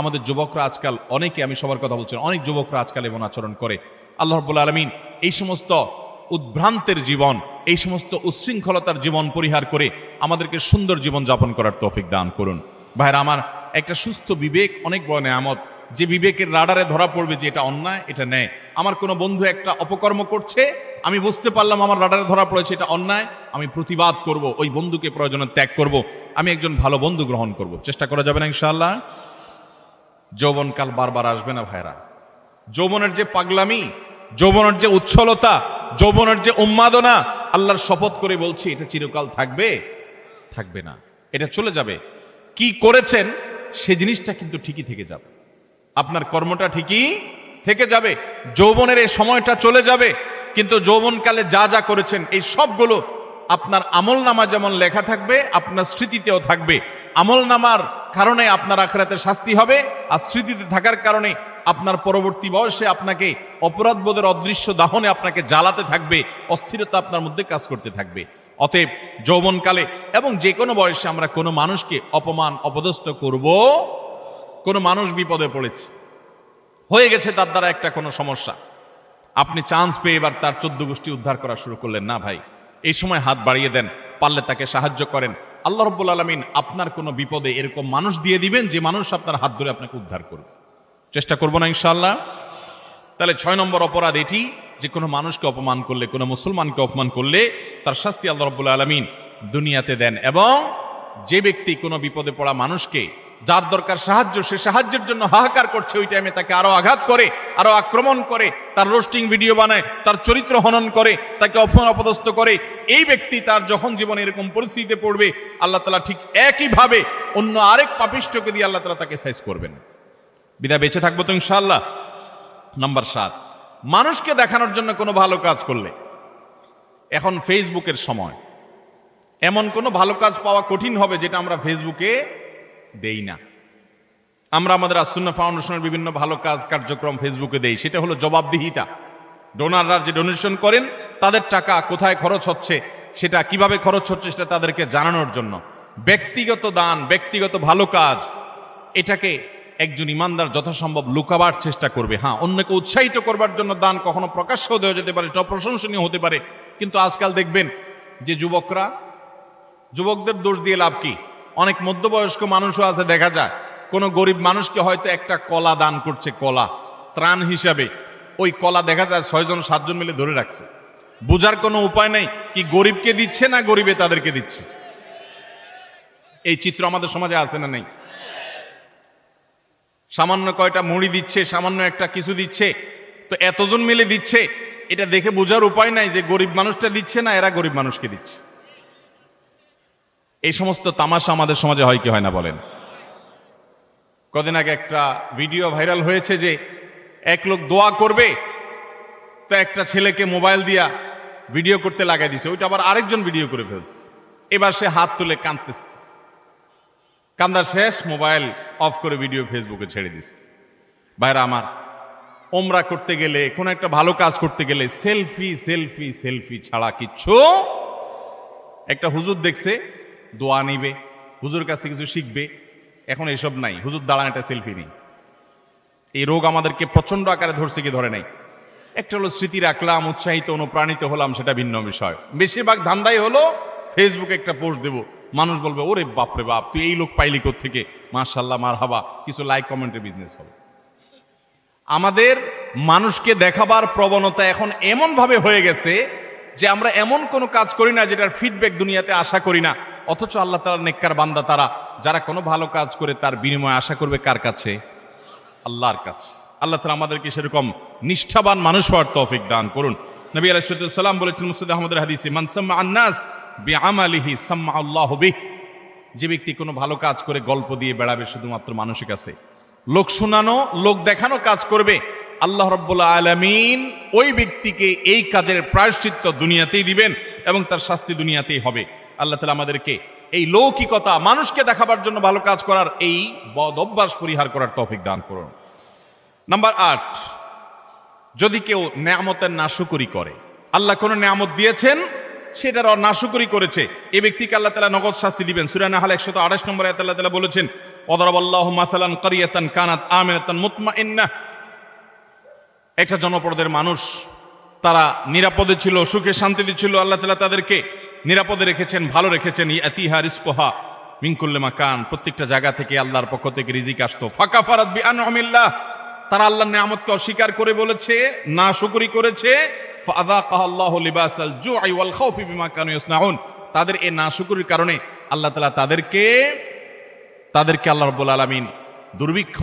আমাদের যুবকরা আজকাল, অনেকে, আমি সবার কথা বলছি, অনেক যুবকরা আজকাল এমন আচরণ করে। আল্লাহ রাব্বুল আলামিন এই সমস্ত উদ্ভ্রান্তের জীবন, এই সমস্ত উচ্ছৃঙ্খলতার জীবন পরিহার করে আমাদেরকে সুন্দর জীবন যাপন করার তৌফিক দান করুন। ভাইরা আমার, একটা সুস্থ বিবেক অনেক বড় নেয়ামত, যে বিবেকের রাডারে ধরা পড়বে যে এটা অন্যায়, এটা ন্যায়। আমার কোনো বন্ধু একটা অপকর্ম করছে, আমি বুঝতে পারলাম আমার রাডারে ধরা পড়েছে এটা অন্যায়, আমি প্রতিবাদ করব, ওই বন্ধুকে প্রয়োজনে ত্যাগ করব, আমি একজন ভালো বন্ধু গ্রহণ করব। চেষ্টা করা যাবে না ইনশাআল্লাহ? যৌবনকাল বারবার আসবে না ভাইরা। যৌবনের যে পাগলামি, যৌবনের যে উচ্ছলতা, যৌবনের যে উন্মাদনা, আল্লাহর শপথ করে বলছি এটা চিরকাল থাকবে? থাকবে না, এটা চলে যাবে। কি করেছেন সে জিনিসটা কিন্তু ঠিকই থেকে যাবে, আপনার কর্মটা ঠিকই থেকে যাবে। যৌবনের এই সময়টা চলে যাবে, কিন্তু যৌবনকালে যা যা করেছেন এই সবগুলো আপনার আমল নামা যেমন লেখা থাকবে, আপনার স্মৃতিতেও থাকবে। আমল নামার কারণে আপনার আখিরাতের শাস্তি হবে, আর স্মৃতিতে থাকার কারণে আপনার পরবর্তী বয়সে আপনাকে অপরাধ বোধের অদৃশ্য দাহনে আপনাকে জ্বালাতে থাকবে, অস্থিরতা আপনার মধ্যে কাজ করতে থাকবে। অতএব যৌবনকালে এবং যে কোনো বয়সে আমরা কোনো মানুষকে অপমান অপদস্থ করব। কোনো মানুষ বিপদে পড়েছে, হয়ে গেছে তার দ্বারা একটা কোনো সমস্যা, আপনি চান্স পেয়ে এবার তার 14 গোষ্ঠী উদ্ধার করা শুরু করলেন না ভাই। এই সময় হাত বাড়িয়ে দেন, পারলে তাকে সাহায্য করেন। আল্লাহ রাব্বুল আলামিন আপনার কোনো বিপদে এরকম মানুষ দিয়ে দিবেন যে মানুষ আপনার হাত ধরে আপনাকে উদ্ধার করবে। চেষ্টা করবো না ইনশাআল্লাহ? তাহলে 6 নম্বর অপরাধ এটি যে কোনো মানুষকে অপমান করলে, কোনো মুসলমানকে অপমান করলে তার শাস্তি আল্লাহ রাব্বুল আলামিন দুনিয়াতে দেন। এবং যে ব্যক্তি কোনো বিপদে পড়া মানুষকে, যার দরকার সাহায্য, সে সাহায্যের জন্য হাহাকার করছে, ওই টাইমে তাকে আরো আঘাত করে, আরো আক্রমণ করে, তার রোস্টিং ভিডিও বানায়, তার চরিত্র হনন করে, তাকে অপমান অপদস্থ করে, এই ব্যক্তি তার যখন জীবনে এরকম পরিস্থিতিতে পড়বে, আল্লাহ তাআলা ঠিক একইভাবে অন্য আরেক পাপিষ্ঠকে দিয়ে আল্লাহ তাআলা তাকে সাইজ করবেন। বিদায় বেঁচে থাকবো তো ইনশাআল্লাহ। নাম্বার 7, মানুষকে দেখানোর জন্য কোনো ভালো কাজ করলে। এখন ফেসবুকের সময়, এমন কোনো ভালো কাজ পাওয়া কঠিন হবে যেটা আমরা ফেসবুকে দেই না। আমরা আমাদের আসুন্নাহ ফাউন্ডেশনের বিভিন্ন ভালো কাজ কার্যক্রম ফেসবুকে দেই, সেটা হলো জবাবদিহিতা। ডোনাররা যে ডোনেশন করেন তাদের টাকা কোথায় খরচ হচ্ছে, সেটা কিভাবে খরচ হচ্ছে, সেটা তাদেরকে জানানোর জন্য। ব্যক্তিগত দান, ব্যক্তিগত ভালো কাজ, এটাকে একজন ইমানদার যথাসম্ভব লুকাবার চেষ্টা করবে। হ্যাঁ, অন্যকে উৎসাহিত করবার জন্য দান কখনো প্রকাশ্যও দেওয়া যেতে পারে, এটা প্রশংসনীয় হতে পারে। কিন্তু আজকাল দেখবেন যে যুবকদের দোষ দিয়ে লাভ কি? অনেক মধ্যবয়স্ক মানুষও আছে, দেখা যায় কোনো গরিব মানুষকে হয়তো একটা কলা দান করছে, কলা ত্রাণ হিসাবে। ওই কলা দেখা যায় 6 জন 7 জন মিলে ধরে রাখছে। বোঝার কোনো উপায় নেই কি গরিবকে দিচ্ছে না গরিবে তাদেরকে দিচ্ছে। এই চিত্র আমাদের সমাজে আছে না নেই? সামান্য কয়টা মুড়ি দিচ্ছে, সামান্য একটা কিছু দিচ্ছে, তো এতজন মিলে দিচ্ছে, এটা দেখে বোঝার উপায় নাই যে গরিব মানুষটা দিচ্ছে না এরা গরিব মানুষকে দিচ্ছে। এই সমস্ত তামাশা আমাদের সমাজে হয় কি হয় না বলেন? কদিন আগে একটা ভিডিও ভাইরাল হয়েছে যে এক লোক দোয়া করবে, তো একটা ছেলেকে মোবাইল দিয়া ভিডিও করতে লাগাই দিছে, ওইটা আবার আরেকজন ভিডিও করে ফেলছে। এবার সে হাত তুলে কাঁদতেছে, কান্দার শেষ, মোবাইল অফ করে ভিডিও ফেসবুকে ছেড়ে দিস। ভাইরা আমার, ওমরা করতে গেলে, কোনো একটা ভালো কাজ করতে গেলে সেলফি সেলফি সেলফি ছাড়া কিচ্ছু। একটা হুজুর দেখছে দোয়া নিবে, হুজুর কাছে কিছু শিখবে, এখন এসব নাই। হুজুর দাঁড়ান, একটা সেলফি নেই। এই রোগ আমাদেরকে প্রচন্ড আকারে ধরছে কি ধরে নাই? একটা হলো স্মৃতি রাখলাম, উৎসাহিত অনুপ্রাণিত হলাম, সেটা ভিন্ন বিষয়। বেশিরভাগ ধান্দাই হলো ফেসবুকে একটা পোস্ট দেবো, মানুষ বলবে ওরে বাপরে বাপ, তুই এই লোক পাইলি কোত্থেকে, মাশাআল্লাহ মারহাবা, কিছু লাইক কমেন্টের বিজনেস হবে। আমাদের মানুষকে দেখাবার প্রবণতা এখন এমন ভাবে হয়ে গেছে যে আমরা এমন কোনো কাজ করি না যেটার ফিডব্যাক দুনিয়াতে আশা করি না। অথচ আল্লাহ তাআলার নেককার বান্দা তারা, যারা কোনো ভালো কাজ করে তার বিনিময়ে আশা করবে কার কাছে? আল্লাহর কাছে। আল্লাহ তাআলা আমাদেরকে সেরকম নিষ্ঠাবান মানুষ হওয়ার তৌফিক দান করুন। নবী আলাইহিস সালাম বলেছেন মুসনাদ আহমদের হাদিসে, মান সাম্মা আন-নাস বিআমালিহি সাম্মা আল্লাহু বিহি। যে ব্যক্তি কোনো ভালো কাজ করে গল্প দিয়ে বেড়াবে শুধুমাত্র মানুষের কাছে, লোক শোনানো, লোক দেখানো কাজ করবে, আল্লাহ রাব্বুল আলামিন ওই ব্যক্তিকে এই কাজের প্রায়শ্চিত্ত দুনিয়াতেই দিবেন এবং তার শাস্তি দুনিয়াতেই হবে। আল্লাহ তাআলা আমাদেরকে এই লৌকিকতা, মানুষকে দেখাবার জন্য ভালো কাজ করার এই বদ অভ্যাস পরিহার করার তৌফিক দান করুন। নাম্বার 8, যদি কেউ নেয়ামতের নাশুকরি করে, আল্লাহ কোন নেয়ামত দিয়েছেন সেটার নাশুকরি করেছে, এই ব্যক্তিকে আল্লাহ তাআলা নগদ শাস্তি দিবেন। সূরা নাহল 128 নম্বর আয়াতে আল্লাহ তাআলা বলেছেন, ওয়াদারাবাল্লাহু মাসালান কারিয়াতান কানাত আমিনাতান মুতমাইন্নাহ। একটা জনপদের মানুষ, তারা নিরাপদে ছিল, সুখে শান্তিতে ছিল, আল্লাহ তাআলা তাদেরকে নিরাপদে রেখেছেন, ভালো রেখেছেন। ইয়াতিহা রিজকুহা মিন কুল্লি মাকান, প্রত্যেকটা জায়গা থেকে আল্লাহর পক্ষ থেকে রিজিক আসতো। ফাকাফারাত বিআনউমিল্লাহ, তারা আল্লাহর নিয়ামতকে অস্বীকার করে বলেছে, নাশুকরি করেছে। ফাযাকাল্লাহু লিবাসাল জুই ওয়াল খাউফি বিমা কানু ইয়াসনাউন, তাদের এই নাশুকরির কারণে আল্লাহ তাআলা তাদেরকে আল্লাহ রাব্বুল আলামিন দুর্ভিক্ষ,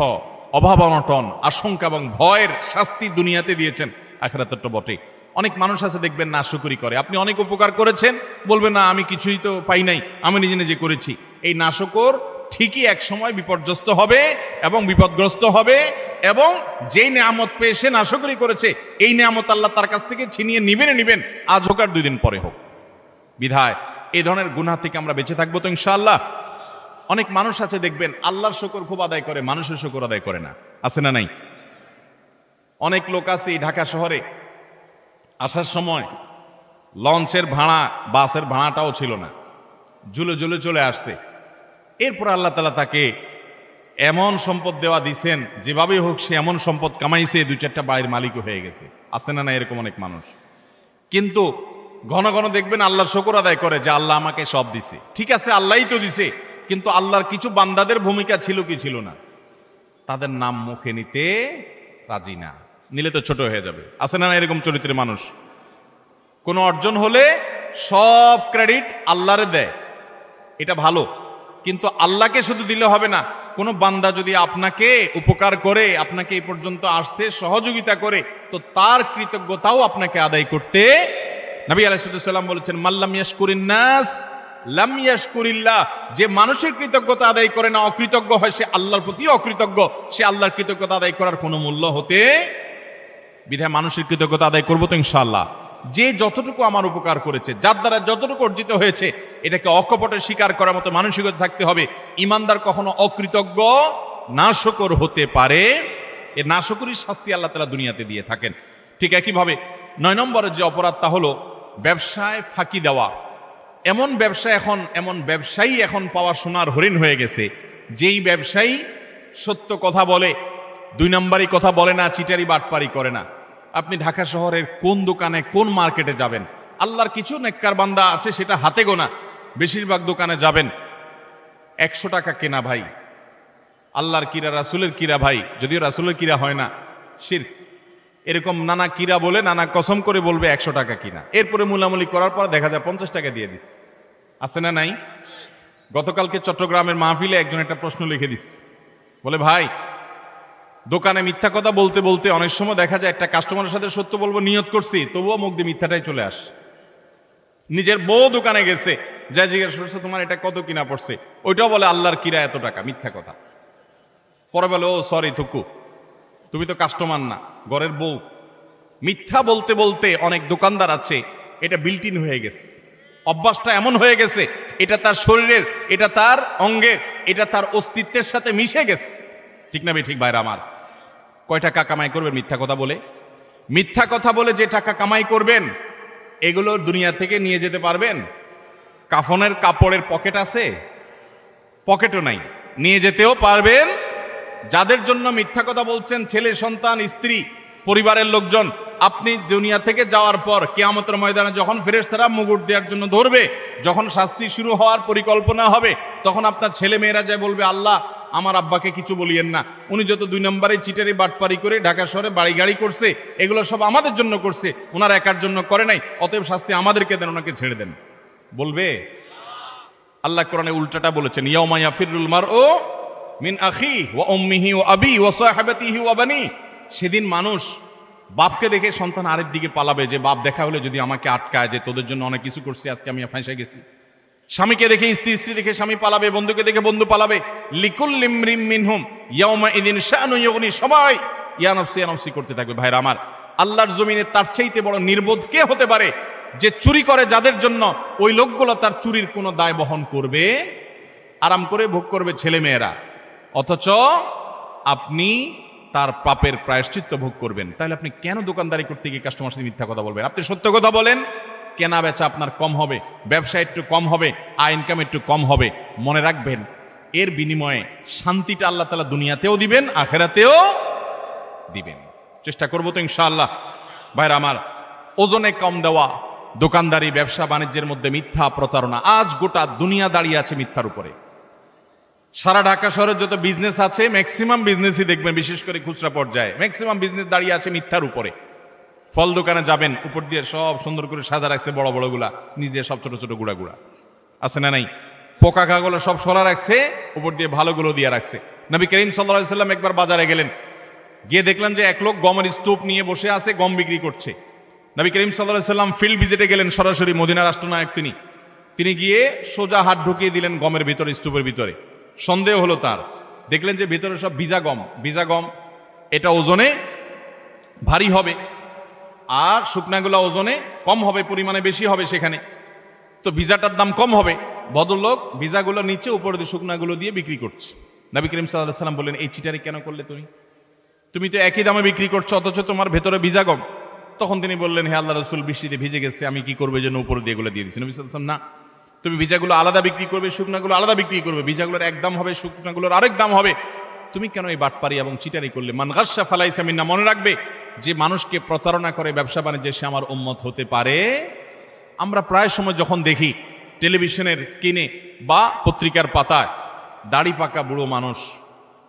অভাব অনটন, আশঙ্কা এবং ভয়ের শাস্তি দুনিয়াতে দিয়েছেন, আখিরাতে তো বটে। অনেক মানুষ আছে দেখবেন নাশুকরি করে, আপনি অনেক উপকার করেছেন, বলবেন না আমি কিছুই তো পাই নাই, আমি নিজে নিজে করেছি। এই নাশুকর ঠিকই এক সময় বিপর্যস্ত হবে এবং বিপদগ্রস্ত হবে, এবং যেই নিয়ামত পেয়ে সে নাশুকরি করেছে, এই নিয়ামত আল্লাহ তার কাছ থেকে ছিনিয়ে নিবেন, আজ হোক আর 2 দিন পরে হোক। বিধায় এই ধরনের গুনাহ থেকে আমরা বেঁচে থাকবো তো ইনশাআল্লাহ। অনেক মানুষ আছে দেখবেন আল্লাহর শুকর খুব আদায় করে, মানুষের শুকর আদায় করে না, আছে না নাই? অনেক লোক আছে এই ঢাকা শহরে আসার সময় লঞ্চের ভাড়া, বাসের ভাড়াটাও ছিল না, ঝুলে ঝুলে চলে আসছে। এরপর আল্লাহ তাআলা তাকে এমন সম্পদ দেওয়া দিছেন, যেভাবেই হোক সে এমন সম্পদ কামাইছে, 2-4টা বাড়ির মালিকও হয়ে গেছে, আছে না না এরকম অনেক মানুষ। কিন্তু ঘন ঘন দেখবেন আল্লাহর শুকর আদায় করে যে আল্লাহ আমাকে সব দিছে। ঠিক আছে, আল্লাহই তো দিছে, কিন্তু আল্লাহর কিছু বান্দাদের ভূমিকা ছিল কি ছিল না, তাদের নাম মুখে নিতে রাজি না, নিলে তো ছোট হয়ে যাবে, আছে না না এরকম চরিত্রের মানুষ। কোনো অর্জন হলে সব ক্রেডিট আল্লাহরে দেয়, এটা ভালো, কিন্তু আল্লাহকে শুধু দিলে হবে না। কোনো বান্দা যদি আপনাকে উপকার করে, আপনাকে এই পর্যন্ত আসতে সহযোগিতা করে, তো তার কৃতজ্ঞতাও আপনাকে আদায় করতে। নবী আলাইহিস সালাম বলেছেন, মাল্লাম ইয়াশকুরিন নাস লাম ইয়াশকুরিল্লাহ, যে মানুষের কৃতজ্ঞতা আদায় করে না, অকৃতজ্ঞ হয়, সে আল্লাহর প্রতি অকৃতজ্ঞ, সে আল্লাহর কৃতজ্ঞতা আদায় করার কোনো মূল্য হতে। বিধায় মানুষের কৃতজ্ঞতা আদায় করবো তো ইনশাআল্লাহ। যে যতটুকু আমার উপকার করেছে, যার দ্বারা যতটুকু অর্জিত হয়েছে, এটাকে অকপটে স্বীকার করার মতো মানসিকতা থাকতে হবে। ইমানদার কখনো অকৃতজ্ঞ নাশকর হতে পারে, এ নাশকরির শাস্তি আল্লাহ তাআলা দুনিয়াতে দিয়ে থাকেন। ঠিক একইভাবে 9 নম্বরের যে অপরাধ, তা হলো ব্যবসায় ফাঁকি দেওয়া। এমন ব্যবসায়ী এখন পাওয়া সোনার হরিণ হয়ে গেছে, যেই ব্যবসায়ী সত্য কথা বলে, 2 নম্বরই কথা বলে না, চিটারি বাটপারি করে না। আপনি ঢাকা শহরের কোন দোকানে, কোন মার্কেটে যাবেন, আল্লাহর কিছু নেককার বান্দা আছে সেটা হাতে গোনা, বেশিরভাগ দোকানে যাবেন 100 টাকা কেনা ভাই, আল্লাহর কিরা, রাসূলের কিরা ভাই, যদিও রাসূলের কিরা হয় না, শিরক, এরকম নানা কিরা বলে, নানা কসম করে বলবে 100 টাকা কিনা, এরপরে মুলামুলি করার পর দেখা যায় 50 টাকা দিয়ে দিস, আছে না নাই? গতকালকে চট্টগ্রামের মাহফিলে একজন একটা প্রশ্ন লিখে দিস, বলে ভাই দোকানে মিথ্যা কথা বলতে বলতে অনেক সময় দেখা যায় একটা কাস্টমারের সাথে সত্য বলবো নিয়ত করছি, তবুও মুখ দিয়ে মিথ্যাটাই চলে আস। নিজের বউ দোকানে গেছে, যা জিজ্ঞাসা করছে তোমার এটা কত কিনা পড়ছে, ওইটাও বলে আল্লাহর কিরা এত টাকা, মিথ্যা কথা। পরে বলে ও সরি থুকু, তুমি তো কাস্টমার না, ঘরের বউ। মিথ্যা বলতে বলতে অনেক দোকানদার আছে, এটা বিল্ট ইন হয়ে গেছে, অভ্যাসটা এমন হয়ে গেছে, এটা তার শরীরের, এটা তার অঙ্গের, এটা তার অস্তিত্বের সাথে মিশে গেছে। ঠিক না ঠিক ভাইরা আমার? কয় টাকা কামাই করবেন মিথ্যা কথা বলে? মিথ্যা কথা বলে যে টাকা কামাই করবেন, এগুলো দুনিয়া থেকে নিয়ে যেতে পারবেন? কাফনের কাপড়ের পকেট আছে? পকেটও নাই, নিয়ে যেতেও পারবেন? যাদের জন্য মিথ্যা কথা বলছেন, ছেলে সন্তান, স্ত্রী, পরিবারের লোকজন, আপনি দুনিয়া থেকে যাওয়ার পর কিয়ামতের ময়দানে যখন ফেরেশতারা মুকুট দেওয়ার জন্য ধরবে, যখন শাস্তি শুরু হওয়ার পরিকল্পনা হবে, তখন আপনার ছেলে মেয়েরা যায় বলবে, আল্লাহ আমার আব্বাকে কিছু বলিয়েন না, উনি যত 2 নম্বরে চিটারি বাটপারি করে ঢাকা শহরে বাড়ি গাড়ি করছে, এগুলো সব আমাদের জন্য করছে, ওনার একার জন্য করে নাই, অতএব শাস্তি আমাদেরকে দেন, ওনাকে ছেড়ে দেন, বলবে? আল্লাহ কোরআনে উল্টাটা বলেছেন, ইয়াউমা ইয়াফিরুল মারউ মিন আখিহি ওয়া উম্মিহি ওয়া আবিহি ওয়া সাহিবাতিহি ওয়া বানি। সেদিন মানুষ বাপকে দেখে সন্তান আরেক দিকে পালাবে, যে বাপ দেখা হলে যদি আমাকে আটকায়, যে তোদের জন্য অনেক কিছু করছি, আজকে আমি ফাঁসে গেছি। স্বামীকে দেখে স্ত্রী, স্ত্রী দেখে স্বামী পালাবে, বন্ধুকে দেখে বন্ধু পালাবে। লিকুল্লি ইমরিম মিনহুম ইয়াউমা ইযিন শাআনু ইউগনি, সবাই ইয়া নফসি করতে থাকবে। ভাইরা আমার, আল্লাহর জমিনে তার চাইতে বড় নির্বোধ কে হতে পারে, যে চুরি করে যাদের জন্য, ওই লোকগুলো তার চুরির কোনো দায় বহন করবে, আরাম করে ভোগ করবে ছেলে মেয়েরা, অথচ আপনি তার পাপের প্রায়শ্চিত্ত ভোগ করবেন। তাহলে আপনি কেন দোকানদারি করতে গিয়ে কাস্টমার সাথে মিথ্যা কথা বলবেন? আপনি সত্য কথা বলেন, কেনা বেচা আপনার কম হবে, ব্যবসা একটু কম হবে, আয় ইনকাম একটু কম হবে। মনে রাখবেন, এর বিনিময়ে শান্তিটা আল্লাহ তাআলা দুনিয়াতেও দিবেন, আখিরাতেও দিবেন। চেষ্টা করবো তো ইনশাআল্লাহ। ভাইরা আমার, ওজনে কম দেওয়া, দোকানদারি, ব্যবসা বাণিজ্যের মধ্যে মিথ্যা, প্রতারণা, আজ গোটা দুনিয়া দাঁড়িয়ে আছে মিথ্যার উপরে। সারা ঢাকা শহরের যত বিজনেস আছে, ম্যাক্সিমাম বিজনেসই দেখবেন, বিশেষ করে খুচরা পর্যায়ে ম্যাক্সিমাম বিজনেস দাঁড়িয়ে আছে মিথ্যার উপরে। ফল দোকানে যাবেন, উপর দিয়ে সব সুন্দর করে সাজা রাখছে, বড় বড় গুলা, নিচ দিয়ে সব ছোট ছোট গুড়া গুড়া, আছে না নাই? পোকা খাগুলো সব সরা রাখছে, উপর দিয়ে ভালোগুলো দিয়ে রাখছে। নবী করিম সাল্লাল্লাহু আলাইহি সাল্লাম একবার বাজারে গেলেন, গিয়ে দেখলেন যে এক লোক গমের স্তূপ নিয়ে বসে আছে, গম বিক্রি করছে। নবী করিম সাল্লাল্লাহু আলাইহি সাল্লাম ফিল্ড ভিজিটে গেলেন, সরাসরি মদিনা রাষ্ট্রনায়ক তিনি গিয়ে সোজা হাত ঢুকিয়ে দিলেন গমের ভিতরে, স্তূপের ভিতরে। সন্দেহ হলো তার, দেখলেন যে ভিতরে সব ভিজা গম, এটা ওজনে ভারী হবে, আর শুকনাগুলা ওজনে কম হবে, পরিমাণে বেশি হবে সেখানে। তো ভিসাটার দাম কম হবে। ভদ্রলোক ভিসাগুলো নিচে উপরে দিয়ে শুকনাগুলো দিয়ে বিক্রি করছে। নবী করিম সাল্লাল্লাহু আলাইহি ওয়াসাল্লাম বললেন, এই চিটারি কেন করলে তুমি তো একই দামে বিক্রি করছো, অথচ তোমার ভেতরে ভিসা কম। তখন তিনি বললেন, হে আল্লাহ রাসূল, বৃষ্টিতে ভিজে গেছে, আমি কি করবো, যেন উপরে দিয়ে এগুলো দিয়ে দিচ্ছি। নবী সাল্লাল্লাহু আলাইহি ওয়াসাল্লাম, না, তুমি ভিজাগুলো আলাদা বিক্রি করবে, শুকনাগুলো আলাদা বিক্রি করবে। ভিজাগুলোর এক দাম হবে, শুকনাগুলোর আরেক দাম হবে। তুমি কেন এই বাটপারি এবং চিটারি করলে? মান গাসসা ফালাইসা মিন্না, মনে রাখবে যে মানুষকে প্রতারণা করে ব্যবসা বাণিজ্যে সে আমার উম্মত হতে পারে। আমরা প্রায় সময় যখন দেখি টেলিভিশনের স্ক্রিনে বা পত্রিকার পাতায় দাড়ি পাকা বুড়ো মানুষ,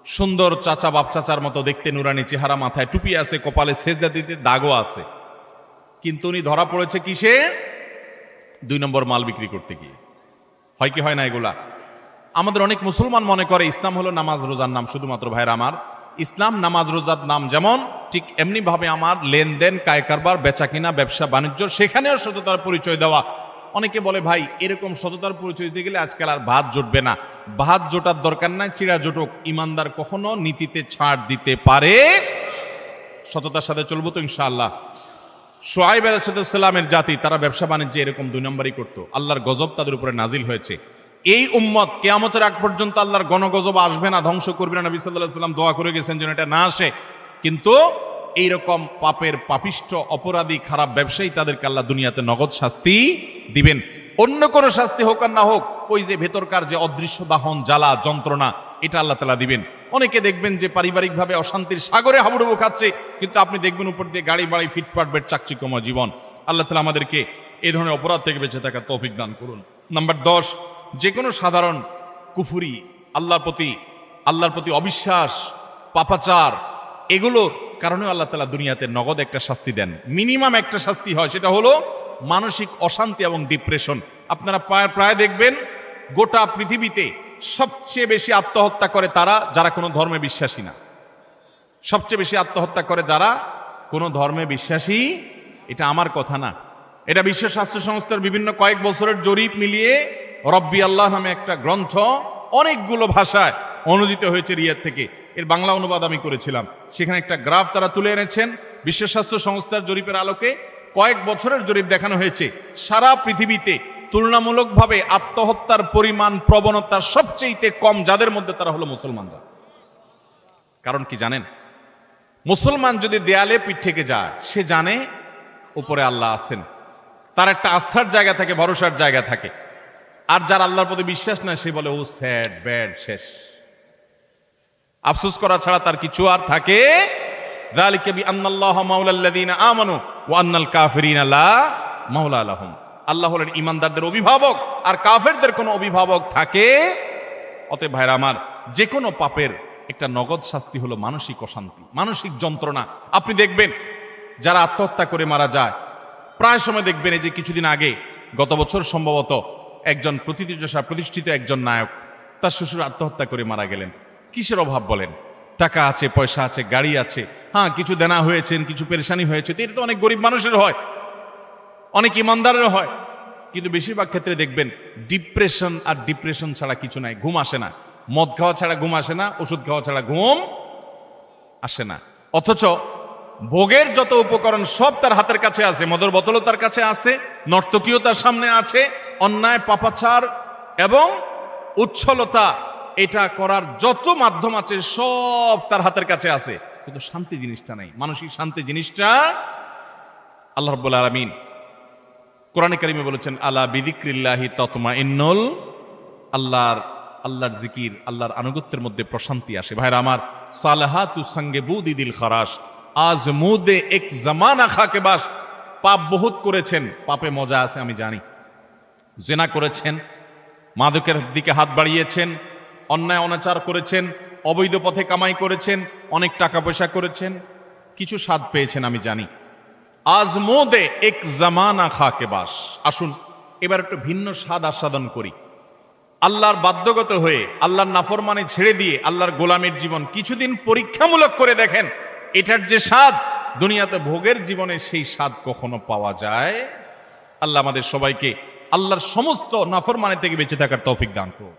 সুন্দর চাচা বাপ চাচার মতো দেখতে, নুরানি চেহারা, মাথায় টুপি আছে, কপালে সেজদা দিতে দাগও আছে, কিন্তু উনি ধরা পড়েছে কিসে? 2 নম্বর মাল বিক্রি করতে গিয়ে। হয় কি হয় না এগুলা? আমাদের অনেক মুসলমান মনে করে ইসলাম হলো নামাজ রোজার নাম। শুধুমাত্র ভাইরা আমার, ইসলাম নামাজ রোজার নাম যেমন, ঠিক এমনি ভাবে আমার লেনদেন, কায় কারবার, বেচা কিনা, ব্যবসা বাণিজ্য, সেখানেও সততার পরিচয় দেওয়া। অনেকে বলে, ভাই এরকম সততার পরিচয় দিতে গেলে আজকাল আর ভাত জুটবে না। ভাত জোটার দরকার নাই, চিড়া জোটক। ইমানদার কখনো নীতিতে ছাড় দিতে পারে। সততার সাথে চলবো তো ইনশাআল্লাহ। শুআয়ব আলাইহিস সালামের জাতি, তারা ব্যবসা বাণিজ্যে এরকম 2 নম্বরই করতো। আল্লাহর গজব তাদের উপরে নাজিল হয়েছে। এই উম্মত কিয়ামতের আগ পর্যন্ত আল্লাহর গণগজব আসবে না, ধ্বংস করবে না। নবী সাল্লাল্লাহু আলাইহি ওয়াসাল্লাম দোয়া করে গেছেন যেন এটা না আসে। কিন্তু এইরকম পাপের পাপিষ্ঠ অপরাধী খারাপ ব্যবসায়ী, তাদেরকে আল্লাহ দুনিয়াতে নগদ শাস্তি দিবেন। অন্য কোনো শাস্তি হোক আর না হোক, ওই যে ভেতরকার যে অদৃশ্য দাহন, জ্বালা, যন্ত্রণা, এটা আল্লাহ তাআলা দিবেন। অনেকে দেখবেন যে পারিবারিকভাবে অশান্তির সাগরে হাবুডুবু খাচ্ছে, কিন্তু আপনি দেখবেন উপর দিয়ে গাড়ি বাড়ি, ফিটফাট বেড, চাকচিক্যময় জীবন। আল্লাহ তাআলা আমাদেরকে এই ধরনের অপরাধ থেকে বেঁচে থাকার তৌফিক দান করুন। নাম্বার 10, যে কোনো সাধারণ কুফরি, আল্লাহর প্রতি অবিশ্বাস, পাপাচার, এগুলোর কারণেও আল্লাহ তাআলা দুনিয়াতে নগদ একটা শাস্তি দেন। মিনিমাম একটা শাস্তি হয়, সেটা হলো মানসিক অশান্তি এবং ডিপ্রেশন। আপনারা প্রায় দেখবেন গোটা পৃথিবীতে সবচেয়ে বেশি আত্মহত্যা করে তারা যারা কোনো ধর্মে বিশ্বাসী না। সবচেয়ে বেশি আত্মহত্যা করে যারা কোনো ধর্মে বিশ্বাসী। এটা আমার কথা না, এটা বিশ্ব স্বাস্থ্য সংস্থার বিভিন্ন কয়েক বছরের জরিপ মিলিয়ে রব্বি আল্লাহ নামে একটা গ্রন্থ অনেকগুলো ভাষায় অনুদিত হয়েছে রিয়াদ থেকে। এর বাংলা অনুবাদ আমি করেছিলাম। সেখানে একটা গ্রাফ তারা তুলে এনেছেন। বিশ্ব স্বাস্থ্য সংস্থার জরিপের আলোকে কয়েক বছরের জরিপ দেখানো হয়েছে, সারা পৃথিবীতে তুলনামূলকভাবে আত্মহত্যার পরিমাণ, প্রবণতা সবচেয়ে কম যাদের মধ্যে, তারা হলো মুসলমানরা। কারণ কি জানেন? মুসলমান যদি দেয়ালে পিঠ থেকে যায়, সে জানে উপরে আল্লাহ আছেন, তার একটা আস্থার জায়গা থাকে, ভরসার জায়গা থাকে। আর যার আল্লাহর প্রতি বিশ্বাস না, সে বলে ও স্যাড, ব্যাড, শেষ। আফসোস করা ছাড়া তার কিছু আর থাকে। যালিকা বিআন্নাল্লাহা মাওলাল্লাযীনা আমানু ওয়া আন্নাল কাফিরিনা লা মাওলা লাহুম। আল্লাহ হলেন ঈমানদারদের অভিভাবক, আর কাফেরদের কোনো অভিভাবক থাকে। অতএব ভাইরা আমার, যে কোনো পাপের একটা নগদ শাস্তি হলো মানসিক অশান্তি, মানসিক যন্ত্রণা। আপনি দেখবেন যারা আত্মহত্যা করে মারা যায়, প্রায় সময় দেখবেন, এই যে কিছুদিন আগে, গত বছর সম্ভবত, একজন প্রতিষ্ঠিত একজন নায়ক, তার শ্বশুর আত্মহত্যা করে মারা গেলেন। কিসের অভাব বলেন? টাকা আছে, পয়সা আছে, গাড়ি আছে, হ্যাঁ কিছু দেনা হয়েছেন, কিছু পেরেশানি হয়েছে, এটা তো অনেক গরিব মানুষের হয়, অনেক ইমানদারের হয়। কিন্তু বেশিরভাগ ক্ষেত্রে দেখবেন ডিপ্রেশন, আর ডিপ্রেশন ছাড়া কিছু নাই। ঘুম আসে না, মদ খাওয়া ছাড়া ঘুম আসে না, ওষুধ খাওয়া ছাড়া ঘুম আসে না। অথচ ভোগের যত উপকরণ সব তার হাতের কাছে আছে, মদের বোতলও তার কাছে আছে, নর্তকীও তার সামনে আছে, অন্যায়, পাপাচার এবং উচ্ছলতা, এটা করার যত মাধ্যম আছে সব তার হাতের কাছে আছে, কিন্তু শান্তি জিনিসটা নাই। মানসিক শান্তি জিনিসটা আল্লাহ রাব্বুল আলামিন কোরআনে কারিমে বলেছেন, আলা বিযিক্রিল্লাহি তাতমাইন্নুল, আল্লাহর জিকির, আল্লাহর আনুগত্যের মধ্যে প্রশান্তি আসে। ভাইরা আমার, সালাহাতু সঙ্গে বুদি দিল খারাস, আজ মুদে এক জামানা খাকে বাস। পাপ বহুত করেছেন, পাপে মজা আছে আমি জানি। জেনা করেছেন, মাদকের দিকে হাত বাড়িয়েছেন, অন্যায় অনাচার করেছেন, অবৈধ পথে কামাই করেছেন, অনেক টাকা পয়সা করেছেন, কিছু স্বাদ পেয়েছেন আমি জানি। আজ মোদে এক জামানা খাকে বাস। আসুন এবার একটু ভিন্ন স্বাদ আস্বাদন করি। আল্লাহর বাধ্যগত হয়ে, আল্লাহর নাফরমানি ছেড়ে দিয়ে আল্লাহর গোলামের জীবন কিছুদিন পরীক্ষামূলক করে দেখেন, এটার যে স্বাদ দুনিয়াতে ভোগের জীবনে, সেই স্বাদ কখনো পাওয়া যায়? আল্লাহ আমাদের সবাইকে আল্লাহর সমস্ত নাফরমানি থেকে বেঁচে থাকার তৌফিক দান করুন।